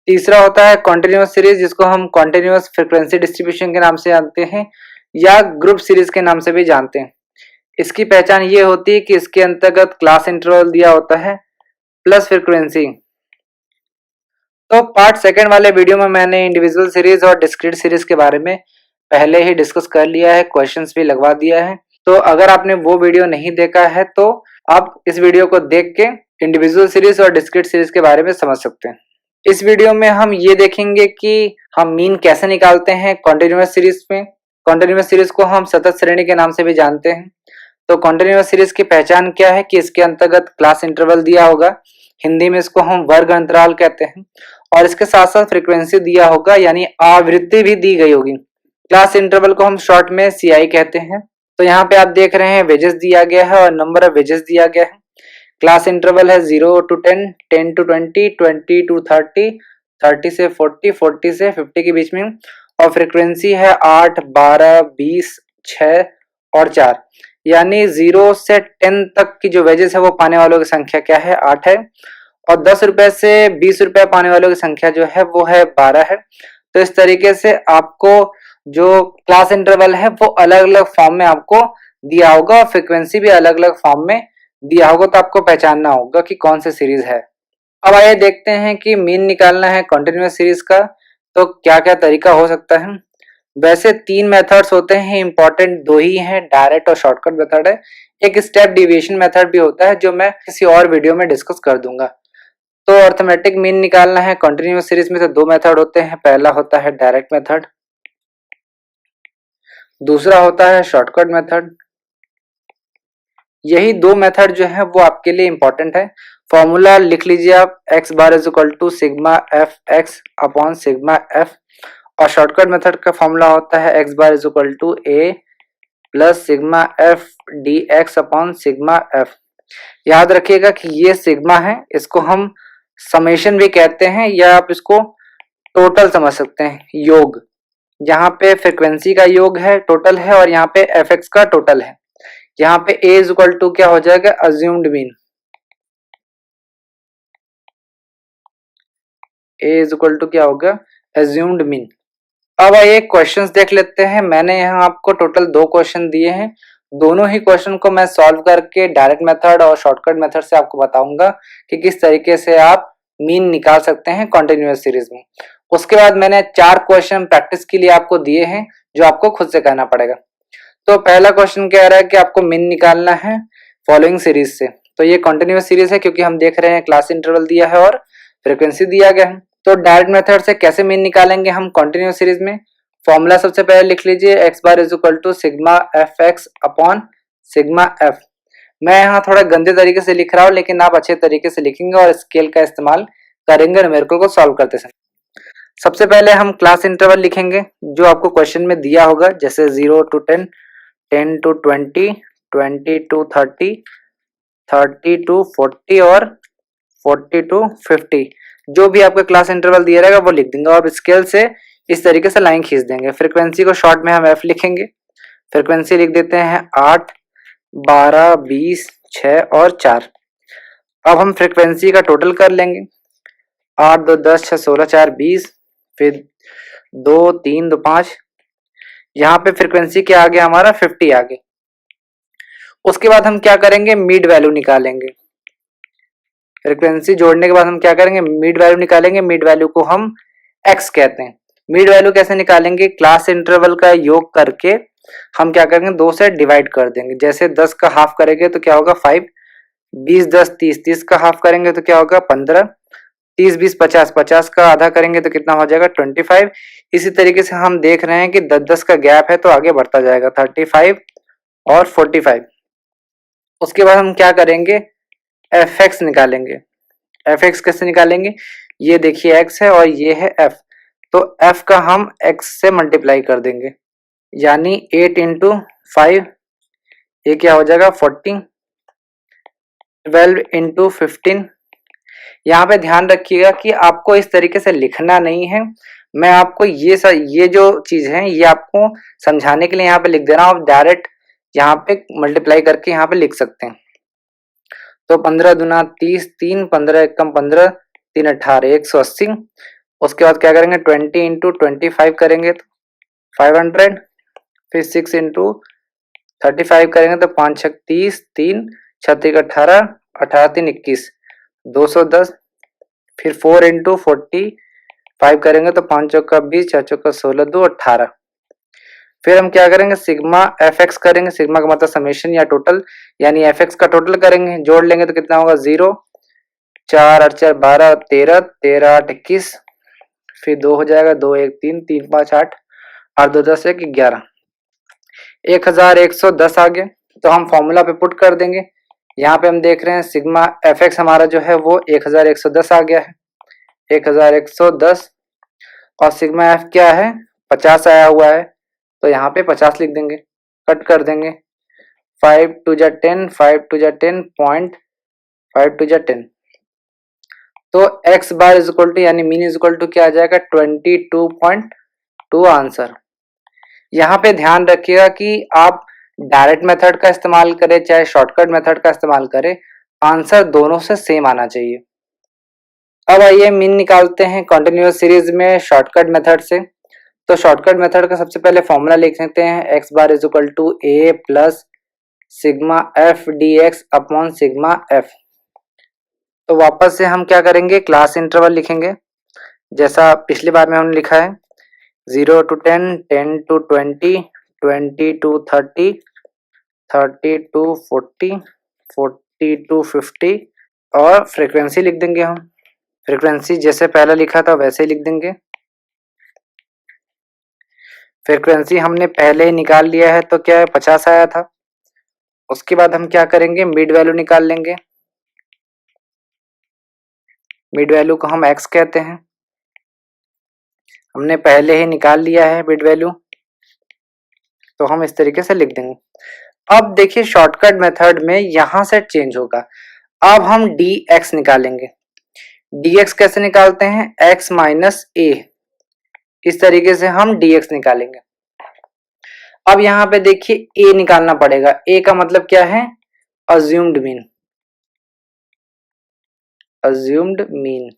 तीसरा होता है कॉन्टिन्यूअस सीरीज, जिसको हम कॉन्टिन्यूअस फ्रीक्वेंसी डिस्ट्रीब्यूशन के नाम से जानते हैं या ग्रुप सीरीज के नाम से भी जानते हैं। इसकी पहचान ये होती है कि इसके अंतर्गत क्लास इंटरवल दिया होता है प्लस फ्रीक्वेंसी। तो पार्ट 2 वाले वीडियो में मैंने इंडिविजुअल सीरीज और डिस्क्रीट सीरीज के बारे में पहले ही डिस्कस कर लिया है, क्वेश्चंस भी लगवा दिया है। तो अगर आपने वो वीडियो नहीं देखा है तो आप इस वीडियो को देख के इंडिविजुअल सीरीज और डिस्क्रीट सीरीज के बारे में समझ सकते हैं। इस वीडियो में हम ये देखेंगे कि हम मीन कैसे निकालते हैं कॉन्टिन्यूअस सीरीज में। कॉन्टिन्यूअस सीरीज को हम सतत श्रेणी के नाम से भी जानते हैं। तो कॉन्टिन्यूअस सीरीज की पहचान क्या है कि इसके अंतर्गत क्लास इंटरवल दिया होगा, हिंदी में इसको हम वर्ग अंतराल कहते हैं, और इसके साथ साथ फ्रीक्वेंसी दिया होगा यानी आवृत्ति भी दी गई होगी। क्लास इंटरवल को हम शॉर्ट में CI कहते हैं। तो यहाँ पे आप देख रहे हैं वेजेस दिया गया है और नंबर ऑफ वेजेस दिया गया है। क्लास इंटरवल है 0 to 10, 10 to 20, 20 to 30, 30 से 40, 40 से 50 के बीच में, और फ्रीक्वेंसी है 8, 12, 20, 6 और 4, यानी 0 से 10 तक की जो वेजेस है वो पाने वालों की संख्या क्या है 8 है, और 10 रुपए से 20 रुपए पाने वालों की संख्या जो है वो है 12 है। तो इस तरीके से आपको जो क्लास इंटरवल है वो अलग अलग फॉर्म में आपको दिया होगा और फ्रीक्वेंसी भी अलग अलग फॉर्म में दिया होगा, तो आपको पहचानना होगा कि कौन सी सीरीज है। अब आइए देखते हैं कि मीन निकालना है कॉन्टिन्यूअस सीरीज का तो क्या क्या तरीका हो सकता है। वैसे 3 मेथड्स होते हैं, इंपॉर्टेंट 2 ही हैं, डायरेक्ट और शॉर्टकट मेथड है। एक स्टेप डिविएशन मेथड भी होता है जो मैं किसी और वीडियो में डिस्कस कर दूंगा। तो अर्थमेटिक मीन निकालना है कॉन्टिन्यूअस सीरीज में तो 2 मेथड होते हैं। पहला होता है डायरेक्ट मेथड, दूसरा होता है शॉर्टकट मेथड। यही 2 मेथड जो है वो आपके लिए इंपॉर्टेंट है। फॉर्मूला लिख लीजिए आप, x bar is equal to sigma f x upon sigma f, और शॉर्टकट मेथड का फॉर्मूला होता है x bar is equal to a plus sigma f d x upon sigma f. याद रखिएगा कि ये सिग्मा है, इसको हम समेशन भी कहते हैं या आप इसको टोटल समझ सकते हैं, योग। यहाँ पे फ्रीक्वेंसी का योग है, टोटल है, और यहाँ पे एफ एक्स का टोटल है। यहाँ पे a इज इक्वल टू क्या हो जाएगा assumed mean, a is equal to क्या होगा अज्यूम्ड मीन। अब आइए क्वेश्चंस देख लेते हैं। मैंने यहाँ आपको टोटल 2 क्वेश्चन दिए हैं। दोनों ही क्वेश्चन को मैं सॉल्व करके डायरेक्ट मेथड और शॉर्टकट मेथड से आपको बताऊंगा कि किस तरीके से आप मीन निकाल सकते हैं कॉन्टिन्यूअस सीरीज में। उसके बाद मैंने 4 क्वेश्चन प्रैक्टिस के लिए आपको दिए हैं जो आपको खुद से करना पड़ेगा। तो पहला क्वेश्चन कह रहा है कि आपको मीन निकालना है फॉलोइंग सीरीज से। तो ये कॉन्टिन्यूअस सीरीज है क्योंकि हम देख रहे हैं क्लास इंटरवल दिया है और फ्रीक्वेंसी दिया गया है। तो डायरेक्ट मेथड से कैसे मीन निकालेंगे हम कॉन्टिन्यूअस सीरीज में। फॉर्मूला सबसे पहले लिख लीजिए, x bar is equal to sigma f x upon sigma f. मैं यहाँ थोड़ा गंदे तरीके से लिख रहा हूँ, लेकिन आप अच्छे तरीके से लिखेंगे और स्केल का इस्तेमाल करेंगे न्यूमेरिकल को सॉल्व करते समय। सबसे पहले हम क्लास इंटरवल लिखेंगे जो आपको क्वेश्चन में दिया होगा, जैसे 0 to 10, 10 to 20, 20 to 30, 30 to 40 और 40 to 50। जो भी आपका क्लास इंटरवल दिया रहेगा वो लिख देंगे और स्केल से इस तरीके से लाइन खींच देंगे। फ्रीक्वेंसी को शॉर्ट में हम एफ लिखेंगे। फ्रीक्वेंसी लिख देते हैं 8, 12, 20, 6 और 4। अब हम फ्रीक्वेंसी का टोटल कर लेंगे। 8 2 10, 6 16, 4 20, फिर 2 3 2 5। यहाँ पे फ्रीक्वेंसी क्या आ गया हमारा 50 आ गया। उसके बाद हम क्या करेंगे, मिड वैल्यू निकालेंगे। फ्रीक्वेंसी जोड़ने के बाद हम क्या करेंगे, मिड वैल्यू निकालेंगे। मिड वैल्यू को हम एक्स कहते हैं। मिड वैल्यू कैसे निकालेंगे, क्लास इंटरवल का योग करके हम क्या करेंगे 2 से डिवाइड कर देंगे। जैसे 10 का हाफ करेंगे तो क्या होगा 5, 20 10 30, 30 का हाफ करेंगे तो क्या होगा 15, 30 20 50, 50 का आधा करेंगे तो कितना हो जाएगा 25। इसी तरीके से हम देख रहे हैं कि 10 10 का गैप है तो आगे बढ़ता जाएगा 35 और 45। उसके बाद हम क्या करेंगे, एफ एक्स निकालेंगे। एफ एक्स कैसे निकालेंगे, ये देखिए एक्स है और ये है एफ, तो एफ का हम एक्स से मल्टीप्लाई कर देंगे, यानी 8 इंटू 5, ये क्या हो जाएगा 40, 12 इंटू 15। यहाँ पे ध्यान रखिएगा कि आपको इस तरीके से लिखना नहीं है। मैं आपको ये जो चीज है ये आपको समझाने के लिए यहाँ पे लिख दे रहा हूँ। आप डायरेक्ट यहाँ पे मल्टीप्लाई करके यहाँ पे लिख सकते हैं। तो 15 दूना 30, 3 15 एकम 15, 3 18, 180। उसके बाद क्या करेंगे 20 इंटू 25 करेंगे तो 500, फिर 6 इंटू 35 करेंगे तो 5 6 30, 3 36 18, 18 3 21, 210। फिर 4 इंटू 45 करेंगे तो 5 चौका 20, 4 चौका 16, 2 18। फिर हम क्या करेंगे, सिग्मा एफ एक्स करेंगे। सिग्मा का मतलब समेशन या टोटल, यानी एफ एक्स का टोटल करेंगे। जोड़ लेंगे तो कितना होगा 0, 4 8 4 12, 13 13 8 21, फिर 2 हो जाएगा 2 1 3 3 5 8, 8 2 10 1 11, 1110 आ गया। तो हम फॉर्मूला पे पुट कर देंगे। यहाँ पे हम देख रहे हैं सिग्मा एफ एक्स हमारा जो है वो 1110 आ गया है, 1110। और सिग्मा एफ क्या है 50 आया हुआ है, तो यहाँ पे 50 लिख देंगे, कट कर देंगे। 5 2 जा 10, 5 2 जा 10, 5 2 जा 10। तो x bar is equal to यानी मीन इज इक्वल टू क्या आ जाएगा 22.2 आंसर। यहाँ पे ध्यान रखिएगा कि आप डायरेक्ट मेथड का इस्तेमाल करें चाहे शॉर्टकट मेथड का इस्तेमाल करें, आंसर दोनों से सेम आना चाहिए। अब आइए मीन निकालते हैं कंटिन्यूअस सीरीज में शॉर्टकट मेथड से। तो शॉर्टकट मेथड का सबसे पहले फॉर्मूला लिख लेते हैं, x bar is equal to a plus sigma f d x upon sigma f. तो वापस से हम क्या करेंगे, क्लास इंटरवल लिखेंगे जैसा पिछली बार में हमने लिखा है, 0 to 10, 10 to 20, 20 to 30, 30 to 40, 40 to 50 और फ्रीक्वेंसी लिख देंगे। हम फ्रीक्वेंसी जैसे पहले लिखा था वैसे ही लिख देंगे। फ्रीक्वेंसी हमने पहले ही निकाल लिया है तो क्या है 50 आया था। उसके बाद हम क्या करेंगे, मिड वैल्यू निकाल लेंगे। मिड वैल्यू को हम x कहते हैं, हमने पहले ही निकाल लिया है मिड वैल्यू, तो हम इस तरीके से लिख देंगे। अब देखिए शॉर्टकट मेथड में यहां से चेंज होगा। अब हम dx निकालेंगे। dx कैसे निकालते हैं, x माइनस ए, इस तरीके से हम dx निकालेंगे। अब यहाँ पे देखिए a निकालना पड़ेगा। a का मतलब क्या है, assumed mean. Assumed mean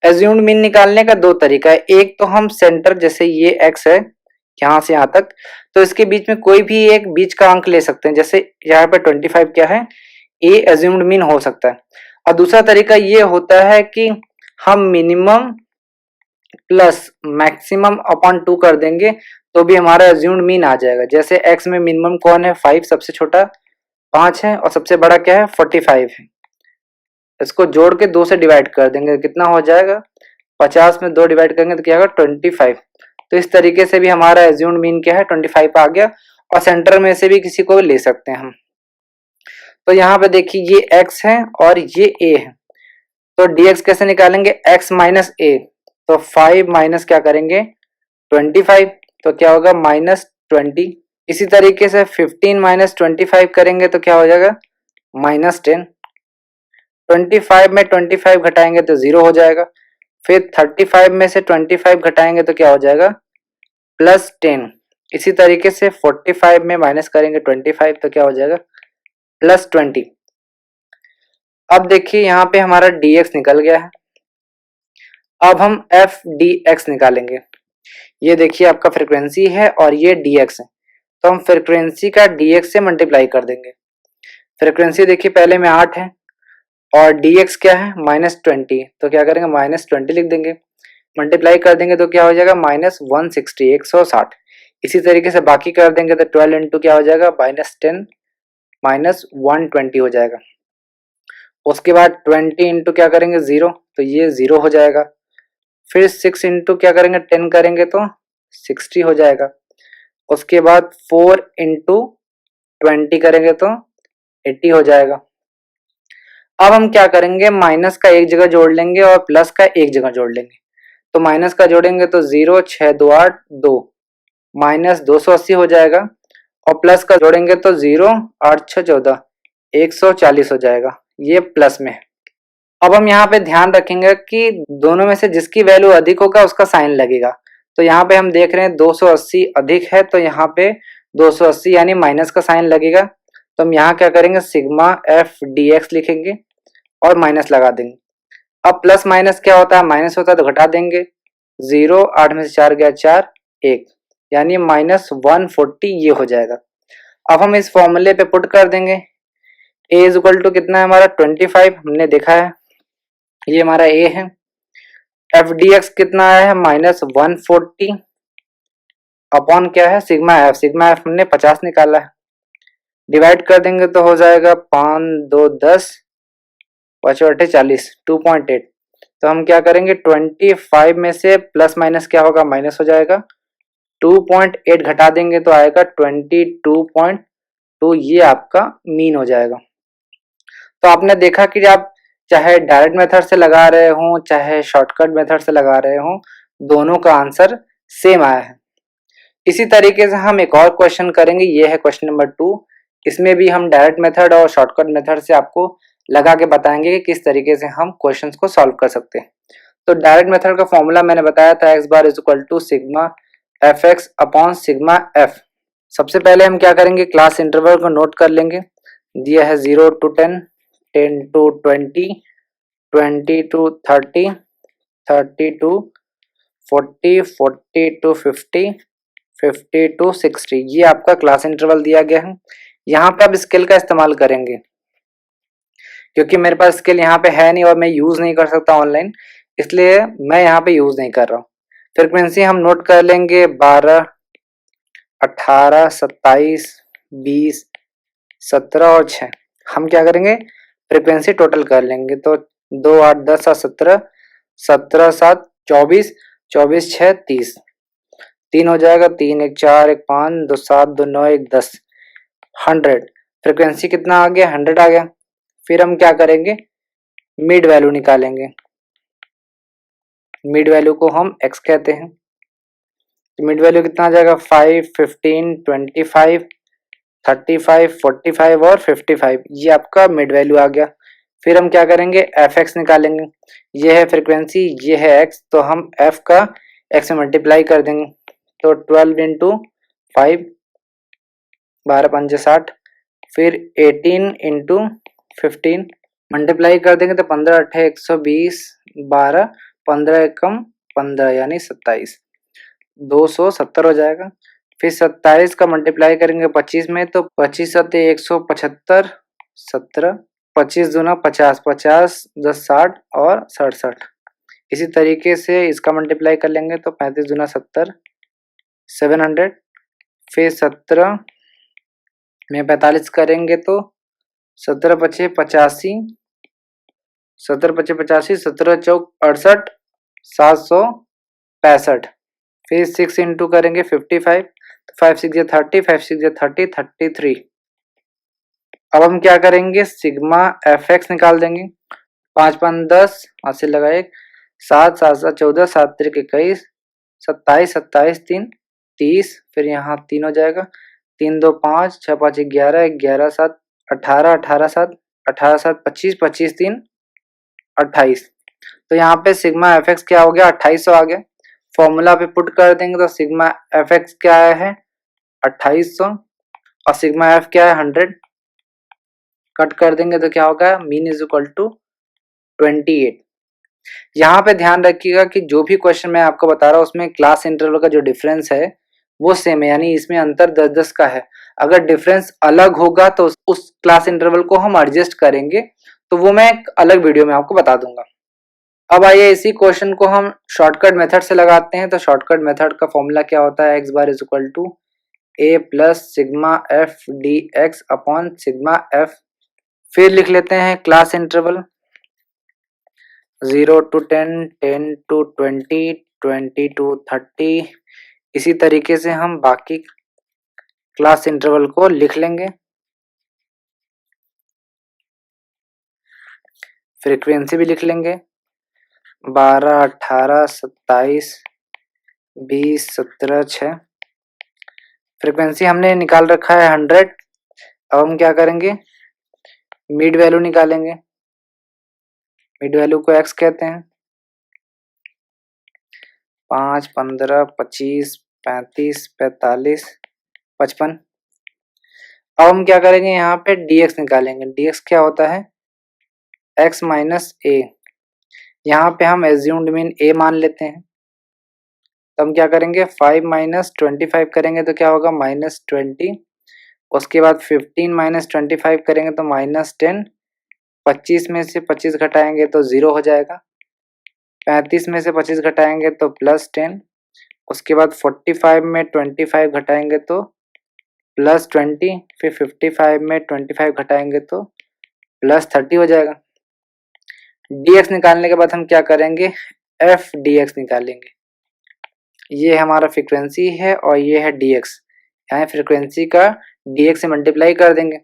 assumed mean निकालने का दो तरीका है। एक तो हम सेंटर, जैसे ये x है यहाँ से यहाँ तक, तो इसके बीच में कोई भी एक बीच का अंक ले सकते हैं। जैसे यहाँ पे 25 क्या है, ए एज्यूम्ड मीन हो सकता है। और दूसरा तरीका ये होता है कि हम मिनिमम प्लस मैक्सिमम अपॉन 2 कर देंगे तो भी हमारा एज्यूम्ड मीन आ जाएगा। जैसे x में मिनिमम कौन है, 5, सबसे छोटा 5 है, और सबसे बड़ा क्या है, 45 है। इसको जोड़ के 2 से डिवाइड कर देंगे, कितना हो जाएगा, 50 में 2 डिवाइड करेंगे तो क्या होगा, 25। तो इस तरीके से भी हमारा एज्यूम्ड मीन क्या है, 25 आ गया। और सेंटर में से भी किसी को भी ले सकते हैं हम। तो यहाँ पे देखिए ये x है और ये a है, तो dx कैसे निकालेंगे, x माइनस a। तो 5 माइनस क्या करेंगे, 25, तो क्या होगा, -20। इसी तरीके से 15 माइनस 25 करेंगे तो क्या हो जाएगा, -10। 25 में 25 घटाएंगे तो 0 हो जाएगा। फिर 35 में से 25 घटाएंगे तो क्या हो जाएगा, +10। इसी तरीके से 45 में माइनस करेंगे 25 तो क्या हो जाएगा, +20। अब देखिए यहाँ पे हमारा dx निकल गया है। अब हम एफ डी एक्स निकालेंगे। ये देखिए आपका फ्रीक्वेंसी है और ये dx है, तो हम फ्रीक्वेंसी का dx से मल्टीप्लाई कर देंगे। फ्रीक्वेंसी देखिए पहले में 8 है और dx क्या है, -20, तो क्या करेंगे, -20 लिख देंगे। मल्टीप्लाई कर देंगे तो क्या हो जाएगा, -160, 160। इसी तरीके से बाकी कर देंगे तो 12 इंटू क्या हो जाएगा, -10 -120 हो जाएगा। उसके बाद 20 इंटू क्या करेंगे, 0, तो ये 0 हो जाएगा। फिर 6 इंटू क्या करेंगे, 10 करेंगे तो 60 हो जाएगा। उसके बाद 4 इंटू 20 करेंगे तो 80 हो जाएगा। अब हम क्या करेंगे, माइनस का एक जगह जोड़ लेंगे और प्लस का एक जगह जोड़ लेंगे। तो माइनस का जोड़ेंगे तो 0, 6 2 8 2, -280 हो जाएगा। और प्लस का जोड़ेंगे तो 0, 8 6 14, 140 हो जाएगा। ये प्लस में है। अब हम यहाँ पे ध्यान रखेंगे कि दोनों में से जिसकी वैल्यू अधिक होगा उसका साइन लगेगा। तो यहाँ पे हम देख रहे हैं 280 अधिक है, तो यहाँ पे 280 यानी माइनस का साइन लगेगा। तो हम यहाँ क्या करेंगे, सिग्मा एफ डी एक्स लिखेंगे और माइनस लगा देंगे। अब प्लस माइनस क्या होता है, माइनस होता है तो घटा देंगे। 0, 8 में से 4 गया 4, 1, यानी -140 ये हो जाएगा। अब हम इस फॉर्मूले पे पुट कर देंगे। a इज इक्वल टू कितना है हमारा, 25, हमने देखा है, ये हमारा a है। एफ डी एक्स कितना है, -140 अपॉन क्या है, सिग्मा एफ। सिग्मा एफ हमने 50 निकाला है। डिवाइड कर देंगे तो हो जाएगा 5 2 10, 5 8 40, 2.8। तो हम क्या करेंगे, 25 में से प्लस माइनस क्या होगा, माइनस हो जाएगा। 2.8 घटा देंगे तो आएगा 22.2, ये आपका मीन हो जाएगा। तो आपने देखा कि आप चाहे डायरेक्ट मेथड से लगा रहे हो चाहे शॉर्टकट मेथड से लगा रहे हो, दोनों का आंसर सेम आया है। इसी तरीके से हम एक और क्वेश्चन करेंगे, ये है क्वेश्चन नंबर 2। इसमें भी हम डायरेक्ट मेथड और शॉर्टकट मेथड से आपको लगा के बताएंगे कि किस तरीके से हम क्वेश्चंस को सॉल्व कर सकते हैं। तो डायरेक्ट मेथड का फॉर्मूला मैंने बताया था, x bar is equal to sigma f x upon sigma f. सबसे पहले हम क्या करेंगे, क्लास इंटरवल को नोट कर लेंगे। दिया है 0 to 10, 10 to 20, 20 to 30, 30 to 40, 40 to 50, 50 to 60, ये आपका क्लास इंटरवल दिया गया है। यहाँ पे आप स्केल का इस्तेमाल करेंगे, क्योंकि मेरे पास स्केल यहाँ पे है नहीं और मैं यूज नहीं कर सकता ऑनलाइन, इसलिए मैं यहाँ पे यूज नहीं कर रहा हूँ। फ्रीक्वेंसी हम नोट कर लेंगे 12, 18, 27, 20, 17 और 6। हम क्या करेंगे, फ्रीक्वेंसी टोटल कर लेंगे। तो 2 8 10 7 17, 17 7 24, 24 6 30, 3 हो जाएगा, 3 1 4 1 5 2 7 2 9 1 10, 100। फ्रीक्वेंसी कितना आ गया, 100 आ गया। फिर हम क्या करेंगे, मिड वैल्यू निकालेंगे। मिड वैल्यू को हम x कहते हैं। तो मिड वैल्यू कितना आ जाएगा, 5 15 25 35 45 और 55, ये आपका मिड वैल्यू आ गया। फिर हम क्या करेंगे, एफ एक्स निकालेंगे। ये है फ्रीक्वेंसी, ये है एक्स, तो हम एफ का एक्स में मल्टीप्लाई कर देंगे। तो 12 इंटू 5, 12 5 60, फिर 18 इंटू 15 मल्टीप्लाई कर देंगे तो 15 8 120, 12 15 एकम 15 यानी 27, 270 हो जाएगा। फिर 27 का मल्टीप्लाई करेंगे 25 में तो 25 सत्ते 175, 17, 25 दूना 50, 50 10 60 और 67। इसी तरीके से इसका मल्टीप्लाई कर लेंगे तो 35 दूना 70, 700। फिर 17 में 45 करेंगे तो 17 पचे 85, 17 पचे 85, 17 चौक 68, 765। फिर 6 इंटू करेंगे 55, 5 6 या 30, 5 6 या 30, 33। अब हम क्या करेंगे, सिग्मा एफ एक्स निकाल देंगे। 5 5 10, 8 से लगा 1, 7 7 7 14, 7 3 21, 27 27 3 30। फिर यहाँ 3 हो जाएगा, 3 2 5, 6 5 11, 11 7 18, 18 7 18 7 25, 25 3 28। तो यहाँ पे सिग्मा एफ एक्स क्या हो गया, 2800 आ गया। फॉर्मूला पे पुट कर देंगे तो सिग्मा एफ एक्स क्या है 2800 और सिग्मा एफ क्या है 100। कट कर देंगे तो क्या होगा, मीन इज इक्वल टू 28। यहाँ पे ध्यान रखिएगा कि जो भी क्वेश्चन मैं आपको बता रहा हूँ उसमें क्लास इंटरवल का जो डिफरेंस है वो सेम है, यानी इसमें अंतर 10-10 का है। अगर डिफरेंस अलग होगा तो उस क्लास इंटरवल को हम एडजस्ट करेंगे, तो वो मैं एक अलग वीडियो में आपको बता दूंगा। अब आइए इसी क्वेश्चन को हम शॉर्टकट मेथड से लगाते हैं। तो शॉर्टकट मेथड का फॉर्मूला क्या होता है, x bar is equal to a plus sigma f d x upon sigma f. फिर लिख लेते हैं class interval 0 to 10, 10 to 20, 20 to 30। इसी तरीके से हम बाकी क्लास इंटरवल को लिख लेंगे। फ्रीक्वेंसी भी लिख लेंगे 12, 18, 27, 20, 17, 6। फ्रीक्वेंसी हमने निकाल रखा है 100। अब हम क्या करेंगे, मिड वैल्यू निकालेंगे। मिड वैल्यू को एक्स कहते हैं। 5, 15, 25, 35, 45, 55। अब हम क्या करेंगे, यहाँ पे dx निकालेंगे। dx क्या होता है, x माइनस ए। यहाँ पे हम एज्यूम्ड मीन a मान लेते हैं। तो हम क्या करेंगे, 5 माइनस 25 करेंगे तो क्या होगा, -20। उसके बाद 15 माइनस 25 करेंगे तो -10। 25 में से 25 घटाएंगे तो 0 हो जाएगा। 35 में से 25 घटाएंगे तो +10। उसके बाद 45 में 25 घटाएंगे तो +20। फिर 55 में 25 घटाएंगे तो +30 हो जाएगा। dx निकालने के बाद हम क्या करेंगे, f dx निकालेंगे। ये हमारा फ्रीक्वेंसी है और ये है dx। यहाँ फ्रीक्वेंसी का dx से मल्टीप्लाई कर देंगे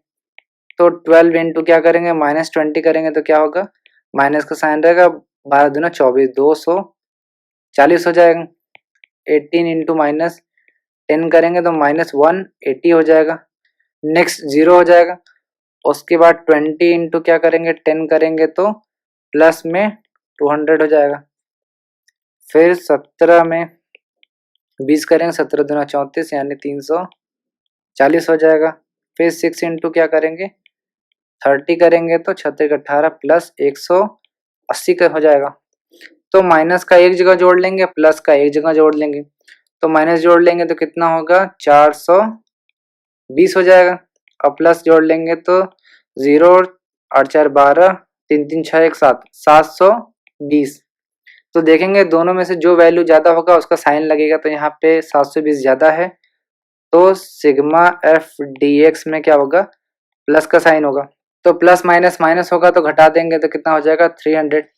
तो 12 इंटू क्या करेंगे, -20 करेंगे तो क्या होगा, माइनस का साइन रहेगा, 12 दूना 24, 240 हो जाएगा। 18 इंटू -10 करेंगे तो -180 हो जाएगा। नेक्स्ट 0 हो जाएगा। उसके बाद 20 इंटू क्या करेंगे, 10 करेंगे तो प्लस में 200 हो जाएगा। फिर 17 में 20 करेंगे, 17 दूना 34 यानी 340 हो जाएगा। फिर 6 इंटू क्या करेंगे, 30 करेंगे तो 36 18 प्लस 180 का हो जाएगा। तो माइनस का एक जगह जोड़ लेंगे, प्लस का एक जगह जोड़ लेंगे। तो माइनस जोड़ लेंगे तो कितना होगा, 420 हो जाएगा। और प्लस जोड़ लेंगे तो 0 8 4 12, 3 3 6 1 7, 720। तो देखेंगे दोनों में से जो वैल्यू ज्यादा होगा उसका साइन लगेगा। तो यहाँ पे 720 ज्यादा है तो सिग्मा एफ डी एक्स में क्या होगा, प्लस का साइन होगा। तो प्लस माइनस माइनस होगा तो घटा देंगे तो कितना हो जाएगा, 300।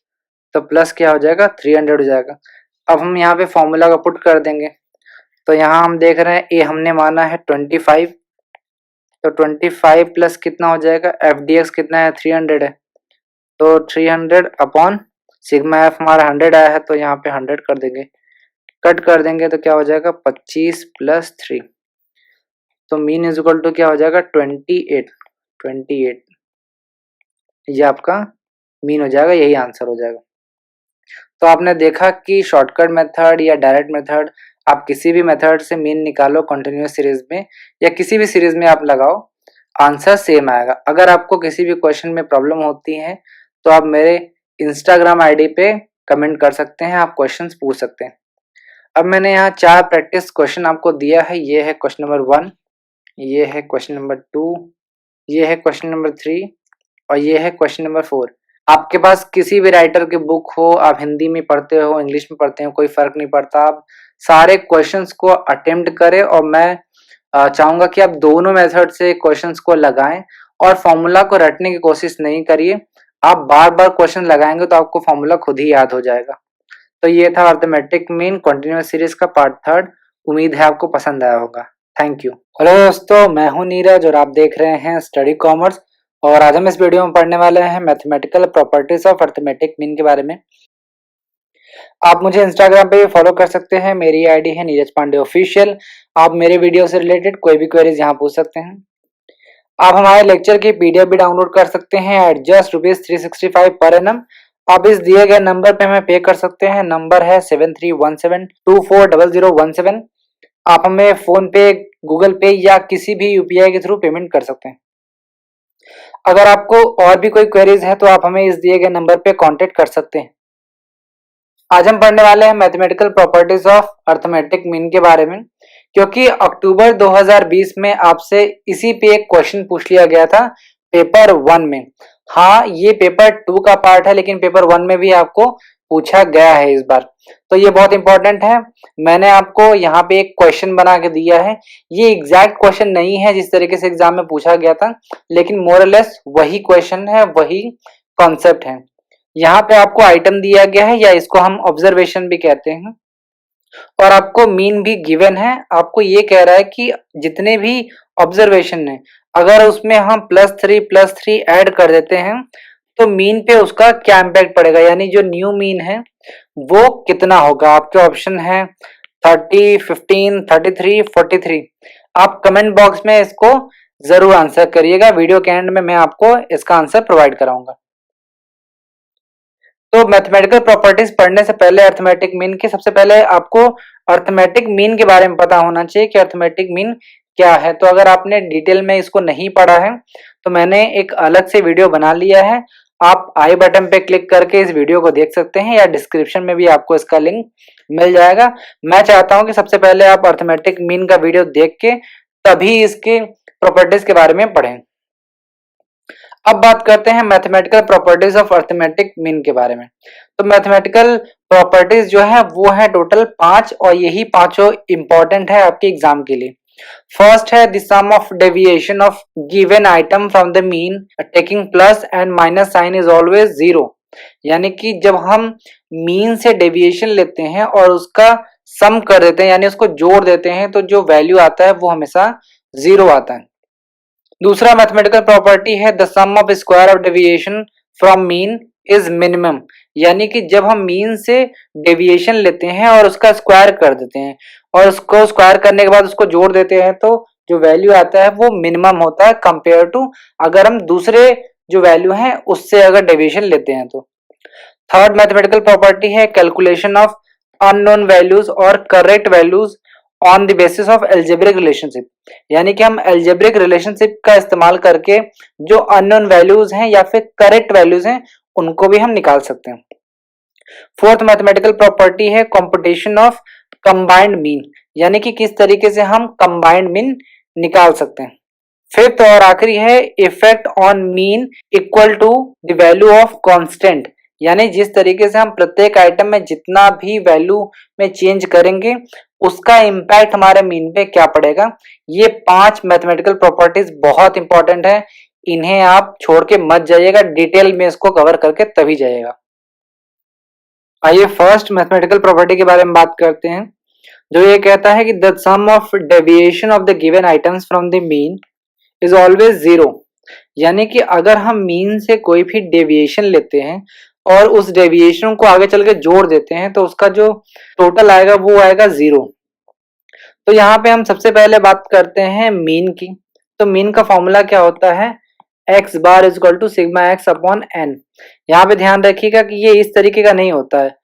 तो प्लस क्या हो जाएगा, 300 हो जाएगा। अब हम यहाँ पे फॉर्मूला का पुट कर देंगे। तो यहाँ हम देख रहे हैं ए हमने माना है 25। तो 25 प्लस कितना हो जाएगा, एफ डी एक्स कितना है, 300 है। तो 300 अपॉन सिग्मा एफ हमारा 100 आया है तो यहाँ पे 100 कर देंगे। कट कर देंगे तो क्या हो जाएगा, 25 + 3। तो मीन इज इक्वल टू क्या हो जाएगा, 28। ये आपका मीन हो जाएगा, यही आंसर हो जाएगा। तो आपने देखा कि शॉर्टकट मेथड या डायरेक्ट मेथड, आप किसी भी मेथड से मीन निकालो कंटिन्यूअस सीरीज में या किसी भी सीरीज में आप लगाओ, आंसर सेम आएगा। अगर आपको किसी भी क्वेश्चन में प्रॉब्लम होती है तो आप मेरे इंस्टाग्राम आईडी पे कमेंट कर सकते हैं, आप क्वेश्चंस पूछ सकते हैं। अब मैंने यहाँ 4 प्रैक्टिस क्वेश्चन आपको दिया है। ये है क्वेश्चन नंबर 1, ये है क्वेश्चन नंबर 2, ये है क्वेश्चन नंबर 3 और ये है क्वेश्चन नंबर 4। आपके पास किसी भी राइटर की बुक हो, आप हिंदी में पढ़ते हो, इंग्लिश में पढ़ते हो, कोई फर्क नहीं पड़ता, आप सारे क्वेश्चंस को अटेम्प्ट करें और मैं चाहूंगा कि आप दोनों मेथड से क्वेश्चंस को लगाएं और फॉर्मूला को रटने की कोशिश नहीं करिए। आप बार बार क्वेश्चन लगाएंगे तो आपको फॉर्मूला खुद ही याद हो जाएगा। तो ये था अर्थमेटिक मीन कंटिन्यूअस सीरीज का पार्ट 3। उम्मीद है आपको पसंद आया होगा। Thank you. हेलो दोस्तों, मैं हूं नीरज और आप देख रहे हैं स्टडी कॉमर्स। और आज हम इस वीडियो में पढ़ने वाले हैं mathematical properties of arithmetic mean के बारे में। आप मुझे इंस्टाग्राम पे भी फॉलो कर सकते हैं, मेरी आईडी है नीरज पांडे ऑफिशियल। आप मेरे वीडियो से रिलेटेड कोई भी क्वेरीज यहाँ पूछ सकते हैं। आप हमारे लेक्चर की पीडीएफ भी डाउनलोड कर सकते हैं एट जस्ट ₹365 पर एनम। आप इस दिए गए नंबर पे हमें पे कर सकते हैं। नंबर है 7317240017। आप हमें फोन पे, गूगल पे या किसी भी यूपीआई के थ्रू पेमेंट कर सकते हैं। अगर आपको और भी कोई क्वेरीज है तो आप हमें इस दिए गए नंबर पे कांटेक्ट कर सकते हैं। आज हम पढ़ने वाले हैं mathematical properties of arithmetic mean के बारे में, क्योंकि अक्टूबर 2020 में आपसे इसी पे एक क्वेश्चन पूछ लिया गया था पेपर 1 में। हाँ, ये पेपर 2 का पार्ट है, लेकिन पेपर 1 में भी आपको पूछा गया है इस बार, तो ये बहुत इंपॉर्टेंट है। मैंने आपको यहाँ पे एक क्वेश्चन बना के दिया है। ये एग्जैक्ट क्वेश्चन नहीं है जिस तरीके से एग्जाम में पूछा गया था, लेकिन मोर और लेस वही क्वेश्चन है, वही कॉन्सेप्ट है। यहाँ पे आपको आइटम दिया गया है, या इसको हम ऑब्जर्वेशन भी कहते हैं, और आपको मीन भी गिवन है। आपको ये कह रहा है कि जितने भी ऑब्जर्वेशन है, अगर उसमें हम +3 ऐड कर देते हैं तो मीन पे उसका क्या इम्पैक्ट पड़ेगा, यानी जो न्यू मीन है वो कितना होगा। आपके ऑप्शन है 30, 15, 33, 43। आप कमेंट बॉक्स में इसको जरूर आंसर करिएगा। वीडियो के एंड में मैं आपको इसका आंसर प्रोवाइड कराऊंगा। तो मैथमेटिकल प्रॉपर्टीज पढ़ने से पहले अर्थमेटिक मीन के, सबसे पहले आपको अर्थमेटिक मीन के बारे में पता होना चाहिए कि अर्थमेटिक मीन क्या है। तो अगर आपने डिटेल में इसको नहीं पढ़ा है तो मैंने एक अलग से वीडियो बना लिया है। आप आई बटन पे क्लिक करके इस वीडियो को देख सकते हैं, या डिस्क्रिप्शन में भी आपको इसका लिंक मिल जाएगा। मैं चाहता हूं कि सबसे पहले आप अर्थमेटिक मीन का वीडियो देख के तभी इसके प्रॉपर्टीज के बारे में पढ़ें। अब बात करते हैं mathematical properties of arithmetic mean के बारे में। तो मैथमेटिकल प्रॉपर्टीज जो है वो है टोटल 5, और यही पांचों इंपॉर्टेंट है आपके एग्जाम के लिए। फर्स्ट है the sum of deviation of given item from the mean taking plus and minus sign is always 0। यानी कि जब हम मीन से डेविएशन लेते हैं और उसका सम कर देते हैं, यानी उसको जोड़ देते हैं, तो जो वैल्यू आता है वो हमेशा 0 आता है। दूसरा मैथमेटिकल प्रॉपर्टी है the sum of square of deviation from mean is minimum. यानी कि जब हम मीन से डेविएशन लेते हैं और उसका स्क्वायर कर देते हैं और उसको स्क्वायर करने के बाद उसको जोड़ देते हैं, तो जो वैल्यू आता है वो मिनिमम होता है कंपेयर टू अगर हम दूसरे जो वैल्यू है उससे अगर डेविएशन लेते हैं तो। थर्ड मैथमेटिकल प्रॉपर्टी है कैलकुलेशन ऑफ अननोन वैल्यूज और correct values on the basis of algebraic relationship. यानी कि हम एल्जेब्रिक रिलेशनशिप का इस्तेमाल करके जो अननोन वैल्यूज हैं या फिर करेक्ट वैल्यूज हैं उनको भी हम निकाल सकते हैं। फोर्थ मैथमेटिकल प्रॉपर्टी है कंप्यूटेशन ऑफ कंबाइंड मीन, यानी कि किस तरीके से हम कंबाइंड मीन निकाल सकते हैं। फिफ्थ और आखिरी है effect on mean equal to the value of constant. यानी जिस तरीके से हम प्रत्येक आइटम में जितना भी वैल्यू में चेंज करेंगे उसका इंपैक्ट हमारे मीन पे क्या पड़ेगा। ये 5 मैथमेटिकल प्रॉपर्टीज बहुत इंपॉर्टेंट है, इन्हें आप छोड़ के मत जाइएगा, डिटेल में इसको कवर करके तभी जाइएगा। आइए फर्स्ट मैथमेटिकल प्रॉपर्टी के बारे में बात करते हैं, जो ये कहता है कि the sum of deviation of the given items from the mean is always 0। यानी कि अगर हम मीन से कोई भी डेविएशन लेते हैं और उस डेविएशन को आगे चल के जोड़ देते हैं तो उसका जो टोटल आएगा वो आएगा 0। तो यहाँ पे हम सबसे पहले बात करते हैं मीन की। तो मीन का फॉर्मूला क्या होता है, x bar is equal to sigma x upon n. यहाँ पे ध्यान रखिएगा कि ये इस तरीके का नहीं होता है,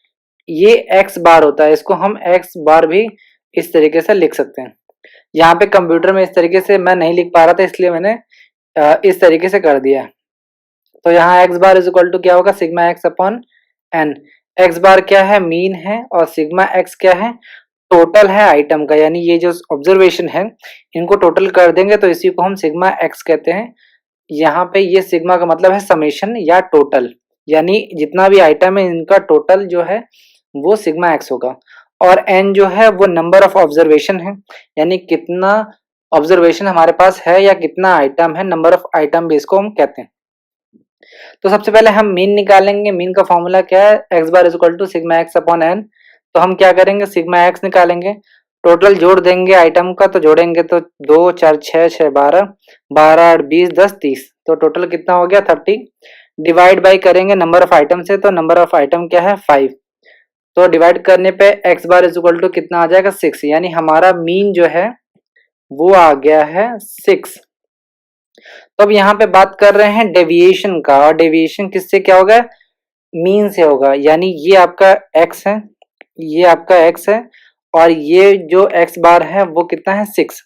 ये एक्स बार होता है। इसको हम एक्स बार भी इस तरीके से लिख सकते हैं। यहाँ पे कंप्यूटर में इस तरीके से मैं नहीं लिख पा रहा था, इसलिए मैंने इस तरीके से कर दिया। तो यहाँ X bar is equal to क्या होगा, sigma x upon N. X bar क्या है, मीन है, और सिग्मा एक्स क्या है, टोटल है आइटम का, यानी ये जो ऑब्जर्वेशन है इनको टोटल कर देंगे तो इसी को हम सिग्मा एक्स कहते हैं। यहाँ पे ये सिग्मा का मतलब है समेशन या टोटल, यानी जितना भी आइटम है इनका टोटल जो है वो सिग्मा एक्स होगा। और एन जो है वो नंबर ऑफ ऑब्जर्वेशन है, यानी कितना ऑब्जर्वेशन हमारे पास है या कितना आइटम है, नंबर ऑफ आइटम भी इसको हम कहते हैं। तो सबसे पहले हम मीन निकालेंगे। मीन का फॉर्मूला क्या है, x bar is equal to sigma x upon n. तो हम क्या करेंगे, सिग्मा एक्स निकालेंगे, टोटल जोड़ देंगे आइटम का, तो जोड़ेंगे तो 2 4 6 6 12, 12 8 20 10 30, तो टोटल कितना हो गया 30। डिवाइड बाई करेंगे नंबर ऑफ आइटम से, तो नंबर ऑफ आइटम क्या है 5, तो डिवाइड करने पे x bar is equal to कितना आ जाएगा 6, यानी हमारा मीन जो है वो आ गया है 6। तो अब यहाँ पे बात कर रहे हैं डेविएशन का, और डेविएशन किससे क्या होगा, मीन से होगा, यानी ये आपका x है, ये आपका x है, और ये जो x बार है वो कितना है 6।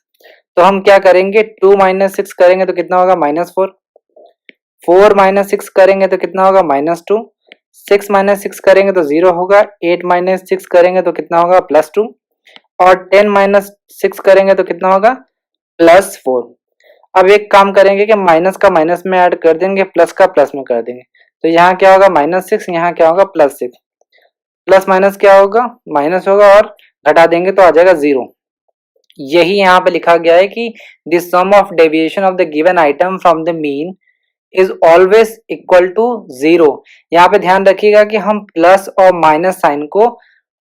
तो हम क्या करेंगे, 2 माइनस 6 करेंगे तो कितना होगा -4, 4 माइनस 6 करेंगे तो कितना होगा -2, 6 माइनस 6 करेंगे तो 0 होगा, 8 माइनस 6 करेंगे तो कितना होगा +2, और 10 माइनस 6 करेंगे तो कितना होगा +4। अब एक काम करेंगे कि माइनस का माइनस में ऐड कर देंगे, प्लस का प्लस में कर देंगे, तो यहाँ क्या होगा -6, यहाँ क्या होगा +6, प्लस माइनस क्या होगा माइनस होगा, और घटा देंगे तो आ जाएगा 0। यही यहाँ पे लिखा गया है कि the sum of deviation of the given item from the mean is always equal to 0। यहाँ पे ध्यान रखिएगा कि हम प्लस और माइनस साइन को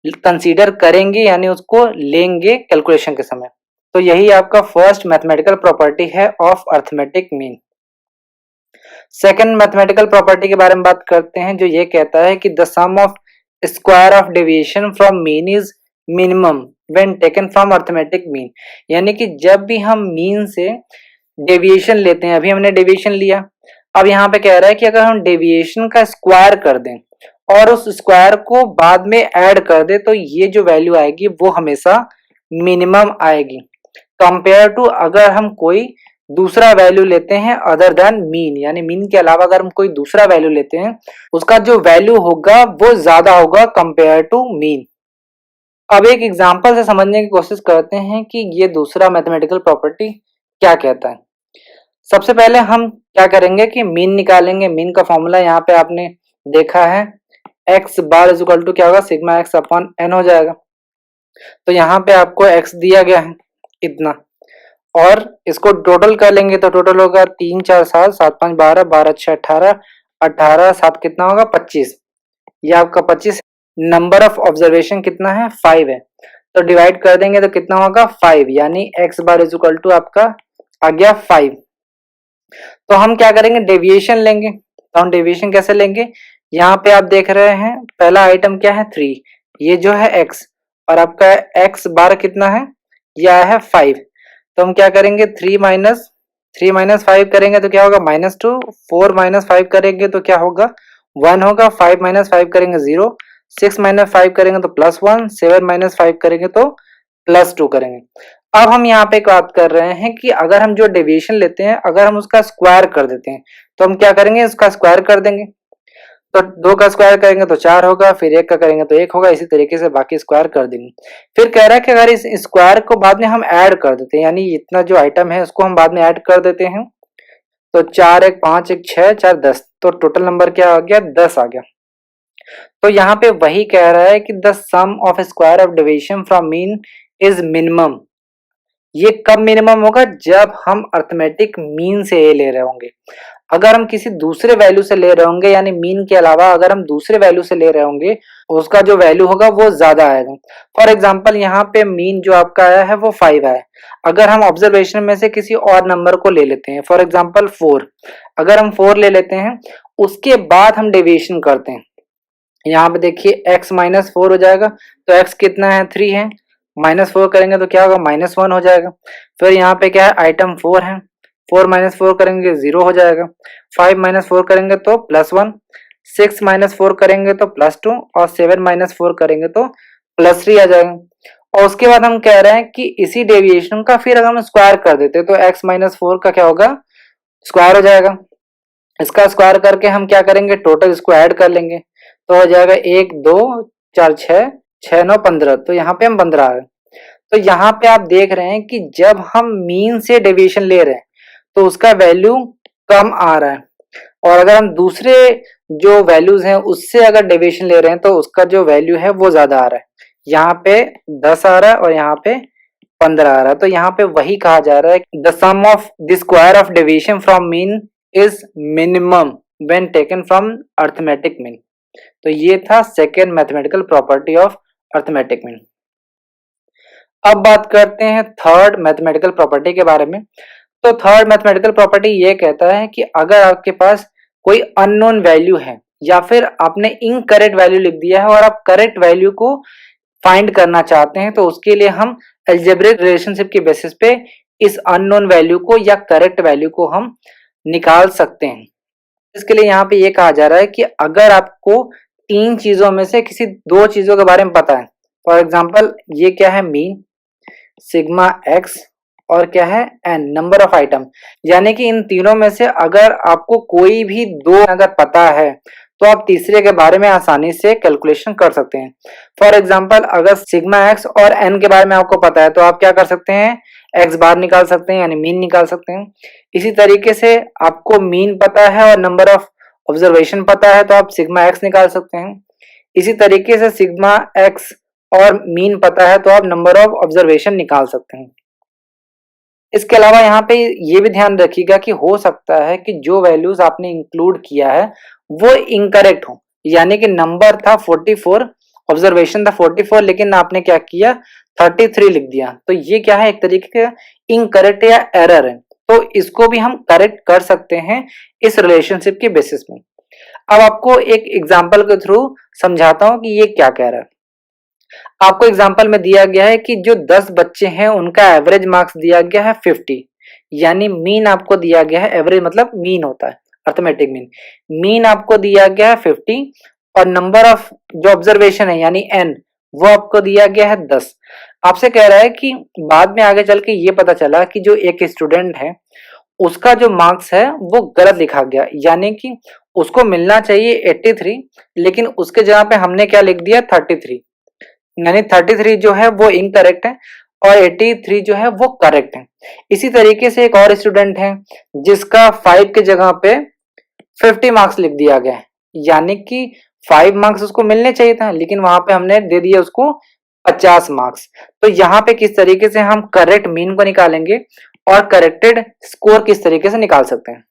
कंसीडर करेंगे, यानी उसको लेंगे कैलकुलेशन के समय। तो यही आपका फर्स्ट मैथमेटिकल प्रॉपर्टी है of arithmetic mean. Second mathematical property के बारे में बात करते हैं, जो ये कहता है कि the sum of square of deviation from mean is minimum when taken from arithmetic mean. यानी कि जब भी हम मीन से डेविएशन लेते हैं, अभी हमने डेविएशन लिया, अब यहाँ पे कह रहा है कि अगर हम डेविएशन का स्क्वायर कर दें और उस स्क्वायर को बाद में ऐड कर दे, तो ये जो वैल्यू आएगी वो हमेशा मिनिमम आएगी, कंपेयर टू अगर हम कोई दूसरा वैल्यू लेते हैं अदर देन मीन, यानी मीन के अलावा अगर हम कोई दूसरा वैल्यू लेते हैं उसका जो वैल्यू होगा वो ज्यादा होगा कंपेयर टू मीन। अब एक एग्जांपल से समझने की कोशिश करते हैं कि ये दूसरा मैथमेटिकल प्रॉपर्टी क्या कहता है। सबसे पहले हम क्या करेंगे कि मीन निकालेंगे। मीन का फॉर्मूला यहाँ पे आपने देखा है, x bar is equal to क्या होगा सिग्मा एक्स अपॉन एन हो जाएगा। तो यहाँ पे आपको एक्स दिया गया है इतना, और इसको टोटल कर लेंगे तो टोटल होगा 3 4 7 7 5 12 12 6 18 18 7 कितना होगा 25, ये आपका 25। नंबर ऑफ ऑब्जर्वेशन कितना है 5 है, तो डिवाइड कर देंगे तो कितना होगा 5, यानी x bar is equal to आपका आ गया 5। तो हम क्या करेंगे, डेविएशन लेंगे। तो हम डेविएशन कैसे लेंगे, यहाँ पे आप देख रहे हैं पहला आइटम क्या है 3, ये जो है x, और आपका x बार कितना है, ये आया है 5। तो हम क्या करेंगे 3 माइनस 5 करेंगे तो क्या होगा -2, 4 माइनस 5 करेंगे तो क्या होगा 1 होगा, 5 माइनस 5 करेंगे 0, 6 माइनस 5 करेंगे तो +1, 7 माइनस 5 करेंगे तो +2 करेंगे। अब हम यहाँ पे एक बात कर रहे हैं कि अगर हम जो डेविएशन लेते हैं अगर हम उसका स्क्वायर कर देते हैं तो हम क्या करेंगे, उसका स्क्वायर कर देंगे, तो 2 का स्क्वायर करेंगे तो 4 होगा, फिर 1 का करेंगे तो 1 होगा, इसी तरीके से बाकी स्क्वायर कर देंगे। फिर कह रहा है कि अगर इस स्क्वायर को बाद में हम ऐड कर देते हैं, यानी इतना जो आइटम है उसको हम बाद में ऐड कर देते हैं, तो 4 1 5 1 6 4 10, तो टोटल नंबर क्या आ गया 10 आ गया। तो यहाँ पे वही कह रहा है कि the sum of square of deviation from mean is minimum. ये कब मिनिमम होगा, जब हम अर्थमेटिक मीन से ये ले रहे होंगे। अगर हम किसी दूसरे वैल्यू से ले रहे होंगे, यानी मीन के अलावा अगर हम दूसरे वैल्यू से ले रहे होंगे, उसका जो वैल्यू होगा वो ज्यादा आएगा। फॉर एग्जांपल यहाँ पे मीन जो आपका आया है वो 5 आया, अगर हम ऑब्जर्वेशन में से किसी और नंबर को ले लेते हैं, फॉर एग्जांपल 4, अगर हम 4 ले लेते हैं उसके बाद हम डेविएशन करते हैं, यहाँ पे देखिए x माइनस 4 हो जाएगा, तो x कितना है 3 है, -4 करेंगे तो क्या होगा -1 हो जाएगा। फिर यहाँ पे क्या है आइटम 4 है, 4 माइनस 4 करेंगे 0 हो जाएगा, 5 माइनस 4 करेंगे तो +1, 6 माइनस 4 करेंगे तो +2, और 7 माइनस 4 करेंगे तो +3 आ जाएगा। और उसके बाद हम कह रहे हैं कि इसी डेविएशन का फिर अगर हम स्क्वायर कर देते तो x माइनस 4 का क्या होगा स्क्वायर हो जाएगा। इसका स्क्वायर करके हम क्या करेंगे, टोटल इसको ऐड कर लेंगे, तो हो जाएगा 1 2 4 6 6 9 15, तो यहाँ पे हम 15 आ गए। तो यहाँ पे आप देख रहे हैं कि जब हम मीन से डेविएशन ले रहे हैं तो उसका वैल्यू कम आ रहा है, और अगर हम दूसरे जो वैल्यूज हैं उससे अगर डेविएशन ले रहे हैं तो उसका जो वैल्यू है वो ज्यादा आ रहा है। यहाँ पे 10 आ रहा है और यहाँ पे 15 आ रहा है। तो यहाँ पे वही कहा जा रहा है, the sum of the square of deviation from mean is minimum when taken from arithmetic mean. तो ये था second mathematical property of arithmetic mean. अब बात करते हैं थर्ड मैथमेटिकल प्रॉपर्टी के बारे में। तो थर्ड मैथमेटिकल प्रॉपर्टी ये कहता है कि अगर आपके पास कोई अननोन वैल्यू है या फिर आपने इनकरेक्ट वैल्यू लिख दिया है और आप करेक्ट वैल्यू को फाइंड करना चाहते हैं, तो उसके लिए हम अलजेब्रिक रिलेशनशिप के बेसिस पे इस अननोन वैल्यू को या करेक्ट वैल्यू को हम निकाल सकते हैं। इसके लिए यहाँ पे ये कहा जा रहा है कि अगर आपको तीन चीजों में से किसी दो चीजों के बारे में पता है, फॉर एग्जाम्पल ये क्या है, मीन, सिग्मा एक्स, और क्या है, एन, नंबर ऑफ आइटम, यानी कि इन तीनों में से अगर आपको कोई भी दो अगर पता है तो आप तीसरे के बारे में आसानी से कैलकुलेशन कर सकते हैं। फॉर एग्जाम्पल अगर सिग्मा एक्स और एन के बारे में आपको पता है तो आप क्या कर सकते हैं, एक्स बार निकाल सकते हैं, यानी मीन निकाल सकते हैं। इसी तरीके से आपको मीन पता है और नंबर ऑफ ऑब्जर्वेशन पता है तो आप सिग्मा एक्स निकाल सकते हैं। इसी तरीके से सिग्मा एक्स और मीन पता है तो आप नंबर ऑफ ऑब्जर्वेशन निकाल सकते हैं। इसके अलावा यहाँ पे ये भी ध्यान रखिएगा कि हो सकता है कि जो वैल्यूज आपने इंक्लूड किया है वो इनकरेक्ट हो, यानी कि नंबर था 44, ऑब्जर्वेशन था 44, लेकिन आपने क्या किया 33 लिख दिया। तो ये क्या है, एक तरीके का इनकरेक्ट या एरर है। तो इसको भी हम करेक्ट कर सकते हैं इस रिलेशनशिप के बेसिस में। अब आपको एक एग्जाम्पल के थ्रू समझाता हूं कि ये क्या कह रहा है। आपको एग्जाम्पल में दिया गया है कि जो 10 बच्चे हैं उनका एवरेज मार्क्स दिया गया है 50, यानी मीन आपको दिया गया है, एवरेज मतलब मीन होता है, अर्थमेटिक मीन। मीन आपको दिया गया है 50 और नंबर ऑफ जो ऑब्जर्वेशन है यानी एन वो आपको दिया गया है 10। आपसे कह रहा है कि बाद में आगे चल के ये पता चला कि जो एक स्टूडेंट है उसका जो मार्क्स है वो गलत लिखा गया, यानी कि उसको मिलना चाहिए 83 लेकिन उसके जगह पे हमने क्या लिख दिया 33, यानी 33 जो है वो इनकरेक्ट है और 83 जो है वो करेक्ट है। इसी तरीके से एक और स्टूडेंट है जिसका 5 के जगह पे 50 मार्क्स लिख दिया गया है, यानी कि 5 मार्क्स उसको मिलने चाहिए था लेकिन वहां पे हमने दे दिया उसको 50 मार्क्स। तो यहाँ पे किस तरीके से हम करेक्ट मीन को निकालेंगे और करेक्टेड स्कोर किस तरीके से निकाल सकते हैं।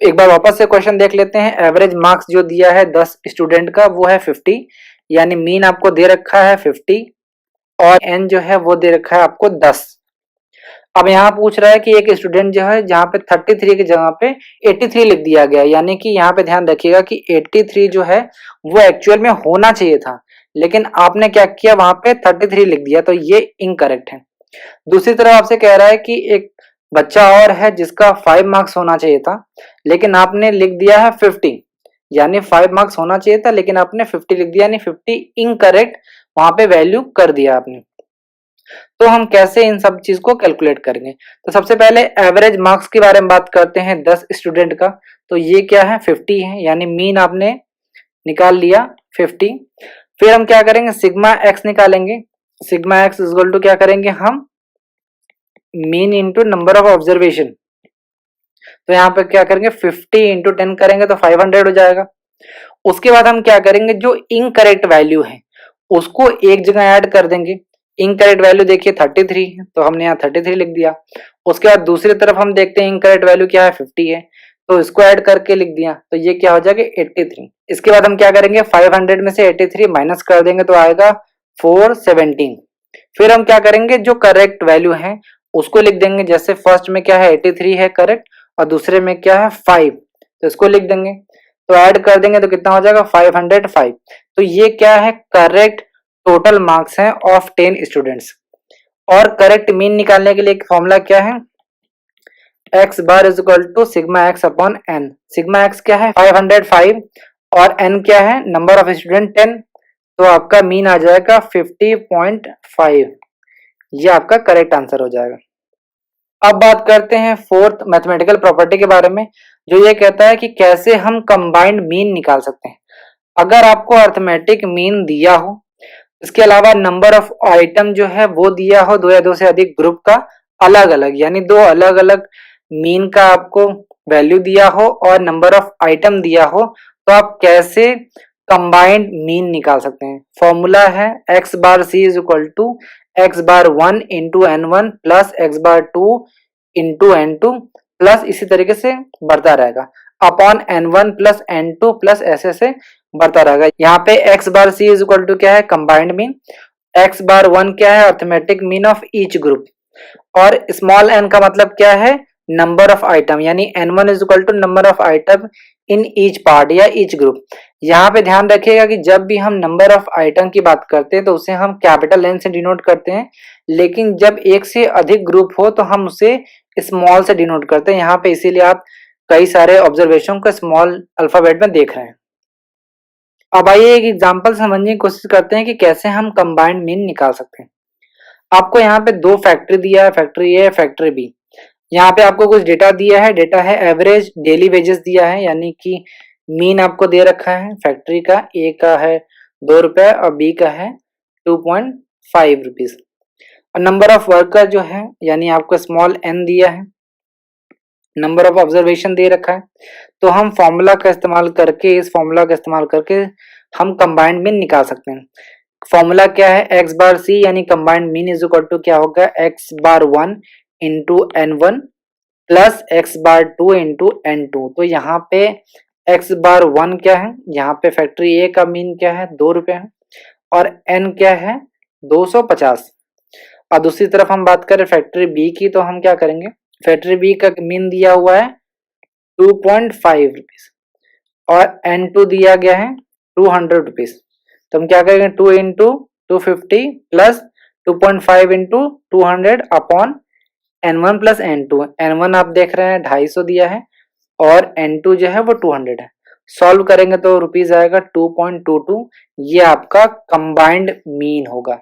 एक बार वापस से क्वेश्चन देख लेते हैं। एवरेज मार्क्स जो दिया है 10 स्टूडेंट का वो है 50, यानी मीन आपको दे रखा है 50 और एन जो है वो दे रखा है आपको 10। अब यहाँ पूछ रहा है कि एक स्टूडेंट जो है जहाँ पे 33 की जगह पे 83 लिख दिया गया, यानी कि यहाँ पे ध्यान रखिएगा कि 83 जो है वो एक्चुअल में होना चाहिए था लेकिन आपने क्या किया वहां पे 33 लिख दिया, तो ये इनकरेक्ट है। दूसरी तरफ आपसे कह रहा है कि एक बच्चा और है जिसका 5 मार्क्स होना चाहिए था लेकिन आपने लिख दिया है 50, यानी 5 मार्क्स होना चाहिए था लेकिन आपने 50 लिख दिया, यानी 50 इनकरेक्ट वहां पे वैल्यू कर दिया आपने। तो हम कैसे इन सब चीज को कैलकुलेट करेंगे, तो सबसे पहले एवरेज मार्क्स के बारे में बात करते हैं 10 स्टूडेंट का। तो ये क्या है 50 है, यानी मीन आपने निकाल लिया 50। फिर हम क्या करेंगे सिग्मा एक्स निकालेंगे। सिग्मा एक्स इक्वल टू क्या करेंगे हम mean into number of observation. तो यहाँ पे क्या करेंगे 50 इंटू 10 करेंगे तो 500 हो जाएगा। उसके बाद हम क्या करेंगे जो इनकरेक्ट वैल्यू है उसको एक जगह ऐड कर देंगे। इनकरेक्ट वैल्यू देखिए 33 है तो हमने यहाँ 33 लिख दिया। उसके बाद दूसरी तरफ हम देखते हैं इनकरेक्ट वैल्यू क्या है 50 है तो इसको ऐड करके लिख दिया, तो ये क्या हो जाएगा 83। इसके बाद हम क्या करेंगे 500 में से 83 माइनस कर देंगे तो आएगा 417। फिर हम क्या करेंगे जो करेक्ट वैल्यू है उसको लिख देंगे, जैसे फर्स्ट में क्या है 83 है करेक्ट और दूसरे में क्या है 5, तो इसको लिख देंगे। तो ऐड कर देंगे तो कितना हो जाएगा 505। तो ये क्या है करेक्ट टोटल मार्क्स हैं ऑफ 10 स्टूडेंट्स। और करेक्ट मीन निकालने के लिए एक फॉर्मूला क्या है x bar is equal to sigma x upon n. Sigma x क्या है 505 और n क्या है नंबर ऑफ स्टूडेंट 10, तो आपका मीन आ जाएगा 50.5। ये आपका करेक्ट आंसर हो जाएगा। अब बात करते हैं फोर्थ मैथमेटिकल प्रॉपर्टी के बारे में जो ये कहता है कि कैसे हम कंबाइंड मीन निकाल सकते हैं। अगर आपको अर्थमेटिक मीन दिया हो, इसके अलावा नंबर ऑफ आइटम जो है वो दिया हो, दो या दो से अधिक ग्रुप का अलग अलग, यानी दो अलग अलग मीन का आपको वैल्यू दिया हो और नंबर ऑफ आइटम दिया हो, तो आप कैसे कंबाइंड मीन निकाल सकते हैं। फॉर्मूला है x bar c is equal to x bar 1 into n one plus x bar 2 into n two plus इसी तरीके से बढ़ता रहेगा upon n one plus n two plus ऐसे से बढ़ता रहेगा। यहाँ पे x bar c is equal to क्या है, कंबाइंड मीन। एक्स बार 1 क्या है, arithmetic mean of each group. और स्मॉल एन का मतलब क्या है, नंबर ऑफ आइटम, यानी n one is equal to number of item in each part या ईच ग्रुप। यहाँ पे ध्यान रखिएगा कि जब भी हम नंबर ऑफ आइटम की बात करते हैं तो उसे हम कैपिटल एन से डिनोट करते हैं, लेकिन जब एक से अधिक ग्रुप हो तो हम उसे स्मॉल से डिनोट करते हैं। यहाँ पे इसीलिए आप कई सारे ऑब्जर्वेशन को स्मॉल अल्फाबेट में देख रहे हैं। अब आइए एक एग्जांपल समझने की कोशिश करते हैं कि कैसे हम कंबाइंड मीन निकाल सकते हैं। आपको यहाँ पे दो फैक्ट्री दिया है, फैक्ट्री ए फैक्ट्री बी। यहाँ पे आपको कुछ डेटा दिया है, डेटा है एवरेज डेली वेजेस दिया है, यानी कि मीन आपको दे रखा है फैक्ट्री का। ए का है 2 रुपए और बी का है 2.5 रुपीज। और नंबर ऑफ वर्कर जो है, यानी आपको स्मॉल एन दिया है। नंबर ऑफ ऑब्जर्वेशन दे रखा है। तो हम फॉर्मूला का इस्तेमाल करके, इस फॉर्मूला का इस्तेमाल करके हम कंबाइंड मीन निकाल सकते हैं। फॉर्मूला क्या है, एक्स बार सी यानी combined mean is equal to क्या होगा, x bar 1 into n one plus x bar 2 into n two. तो यहाँ पे एक्स बार 1 क्या है, यहाँ पे फैक्ट्री ए का मीन क्या है, 2 रुपए है, और एन क्या है 250। और दूसरी तरफ हम बात करें फैक्ट्री बी की, तो हम क्या करेंगे, फैक्ट्री बी का मीन दिया हुआ है 2.5 रुपीज और एन टू दिया गया है 200 रुपीज। तो हम क्या करेंगे, 2 into 250 plus 2.5 into 200 upon n one plus n two. N one आप देख रहे हैं 250 दिया है और एन टू जो है वो 200 है। सॉल्व करेंगे तो रुपीज आएगा 2.22। ये आपका कंबाइंड मीन होगा।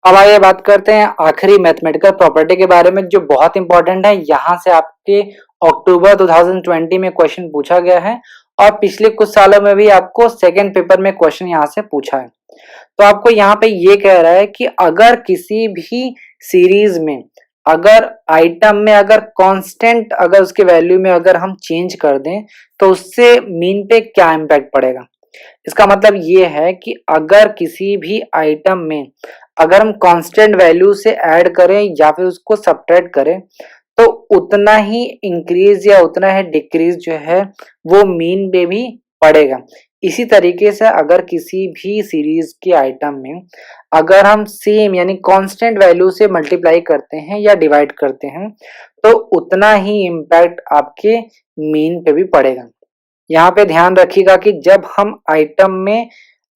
अब आइए बात करते हैं आखिरी मैथमेटिकल प्रॉपर्टी के बारे में, जो बहुत इंपॉर्टेंट है। यहाँ से आपके अक्टूबर 2020 में क्वेश्चन पूछा गया है और पिछले कुछ सालों में भी आपको सेकेंड पेपर में क्वेश्चन यहाँ से पूछा है। तो आपको यहाँ पे ये कह रहा है कि अगर किसी भी सीरीज में अगर आइटम में अगर कांस्टेंट अगर उसके वैल्यू में अगर हम चेंज कर दें तो उससे मीन पे क्या इम्पैक्ट पड़ेगा। इसका मतलब ये है कि अगर किसी भी आइटम में अगर हम कांस्टेंट वैल्यू से ऐड करें या फिर उसको सब्ट्रैक्ट करें तो उतना ही इंक्रीज या उतना ही डिक्रीज जो है वो मीन पे भी पड़ेगा। इसी तरीके से अगर किसी भी सीरीज के आइटम में अगर हम सेम यानी कांस्टेंट वैल्यू से मल्टीप्लाई करते हैं या डिवाइड करते हैं तो उतना ही इम्पैक्ट आपके मीन पे भी पड़ेगा। यहाँ पे ध्यान रखिएगा कि जब हम आइटम में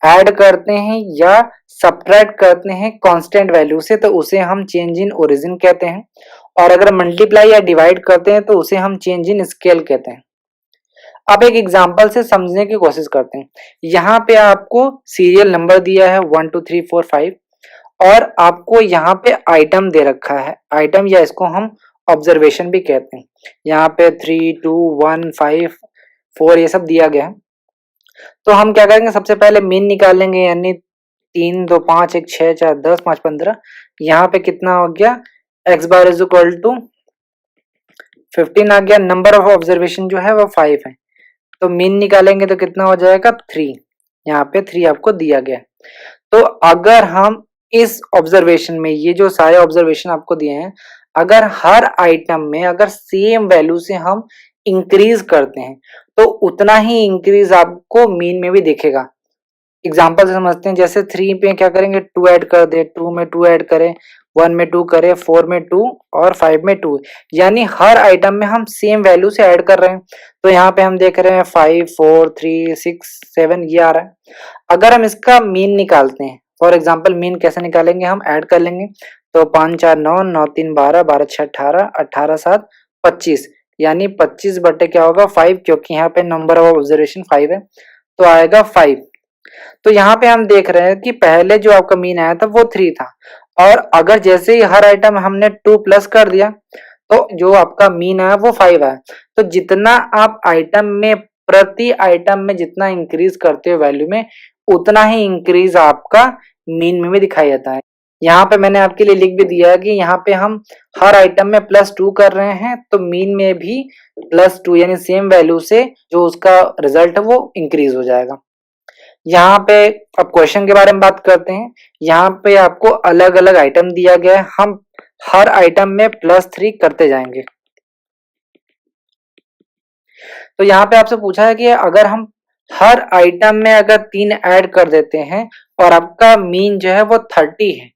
ऐड करते हैं या सब्ट्रैक्ट करते हैं कांस्टेंट वैल्यू से तो उसे हम चेंज इन ओरिजिन कहते हैं, और अगर मल्टीप्लाई या डिवाइड करते हैं तो उसे हम चेंज इन स्केल कहते हैं। अब एक एग्जांपल से समझने की कोशिश करते हैं। यहाँ पे आपको सीरियल नंबर दिया है 1 2 3 4 5 और आपको यहाँ पे आइटम दे रखा है, आइटम या इसको हम ऑब्जर्वेशन भी कहते हैं। यहाँ पे 3 2 1 5 4 ये सब दिया गया है। तो हम क्या करेंगे, सबसे पहले मीन निकालेंगे, यानी 3 2 5 1 6 4 10 5 15। यहाँ पे कितना हो गया, x bar is equal to 15 आ गया। नंबर ऑफ ऑब्जर्वेशन जो है वो 5 है, तो मीन निकालेंगे तो कितना हो जाएगा 3। यहाँ पे 3 आपको दिया गया। तो अगर हम इस ऑब्जर्वेशन में ये जो सारे ऑब्जर्वेशन आपको दिए हैं, अगर हर आइटम में अगर सेम वैल्यू से हम इंक्रीज करते हैं तो उतना ही इंक्रीज आपको मीन में भी दिखेगा। एग्जांपल से समझते हैं, जैसे 3 पे क्या करेंगे, 2 ऐड कर दे, 2 में 2 ऐड करें, 1 में 2 करें, 4 में 2 और 5 में 2, यानी हर आइटम में हम सेम वैल्यू से ऐड कर रहे हैं। तो यहाँ पे हम देख रहे हैं 5 4 3 6 7 ये आ रहा है। अगर हम इसका मीन निकालते हैं, फॉर एग्जाम्पल मीन कैसे निकालेंगे, हम ऐड कर लेंगे। तो 5 4 9 9 3 12 12 6 18 18 7 25, यानी 25 बटे क्या होगा 5, क्योंकि यहाँ पे नंबर ऑफ ऑब्जर्वेशन 5 है तो आएगा 5। तो यहाँ पे हम देख रहे हैं कि पहले जो आपका मीन आया था वो 3 था, और अगर जैसे ही हर आइटम हमने 2 प्लस कर दिया तो जो आपका मीन आया वो 5 आया। तो जितना आप आइटम में प्रति आइटम में जितना इंक्रीज करते हो वैल्यू में, उतना ही इंक्रीज आपका मीन में भी दिखाई देता है। यहाँ पे मैंने आपके लिए लिख भी दिया है कि यहाँ पे हम हर आइटम में +2 कर रहे हैं, तो मीन में भी +2 यानी सेम वैल्यू से जो उसका रिजल्ट है वो इंक्रीज हो जाएगा। यहाँ पे अब क्वेश्चन के बारे में बात करते हैं। यहाँ पे आपको अलग अलग आइटम दिया गया है, हम हर आइटम में +3 करते जाएंगे। तो यहाँ पे आपसे पूछा है कि अगर हम हर आइटम में अगर 3 ऐड कर देते हैं और आपका मीन जो है वो 30 है,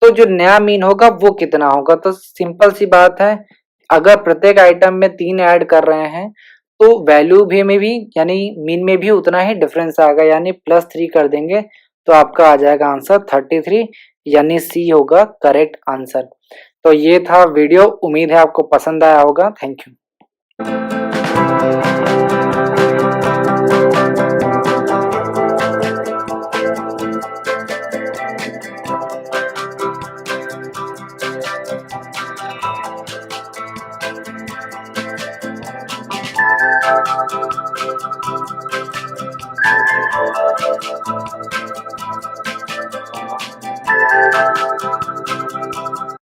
तो जो नया मीन होगा वो कितना होगा। तो सिंपल सी बात है, अगर प्रत्येक आइटम में 3 ऐड कर रहे हैं तो वैल्यू भी में भी यानी मीन में भी उतना ही डिफरेंस आएगा, यानी +3 कर देंगे तो आपका आ जाएगा आंसर 33, यानी सी होगा करेक्ट आंसर। तो ये था वीडियो, उम्मीद है आपको पसंद आया होगा। Thank you.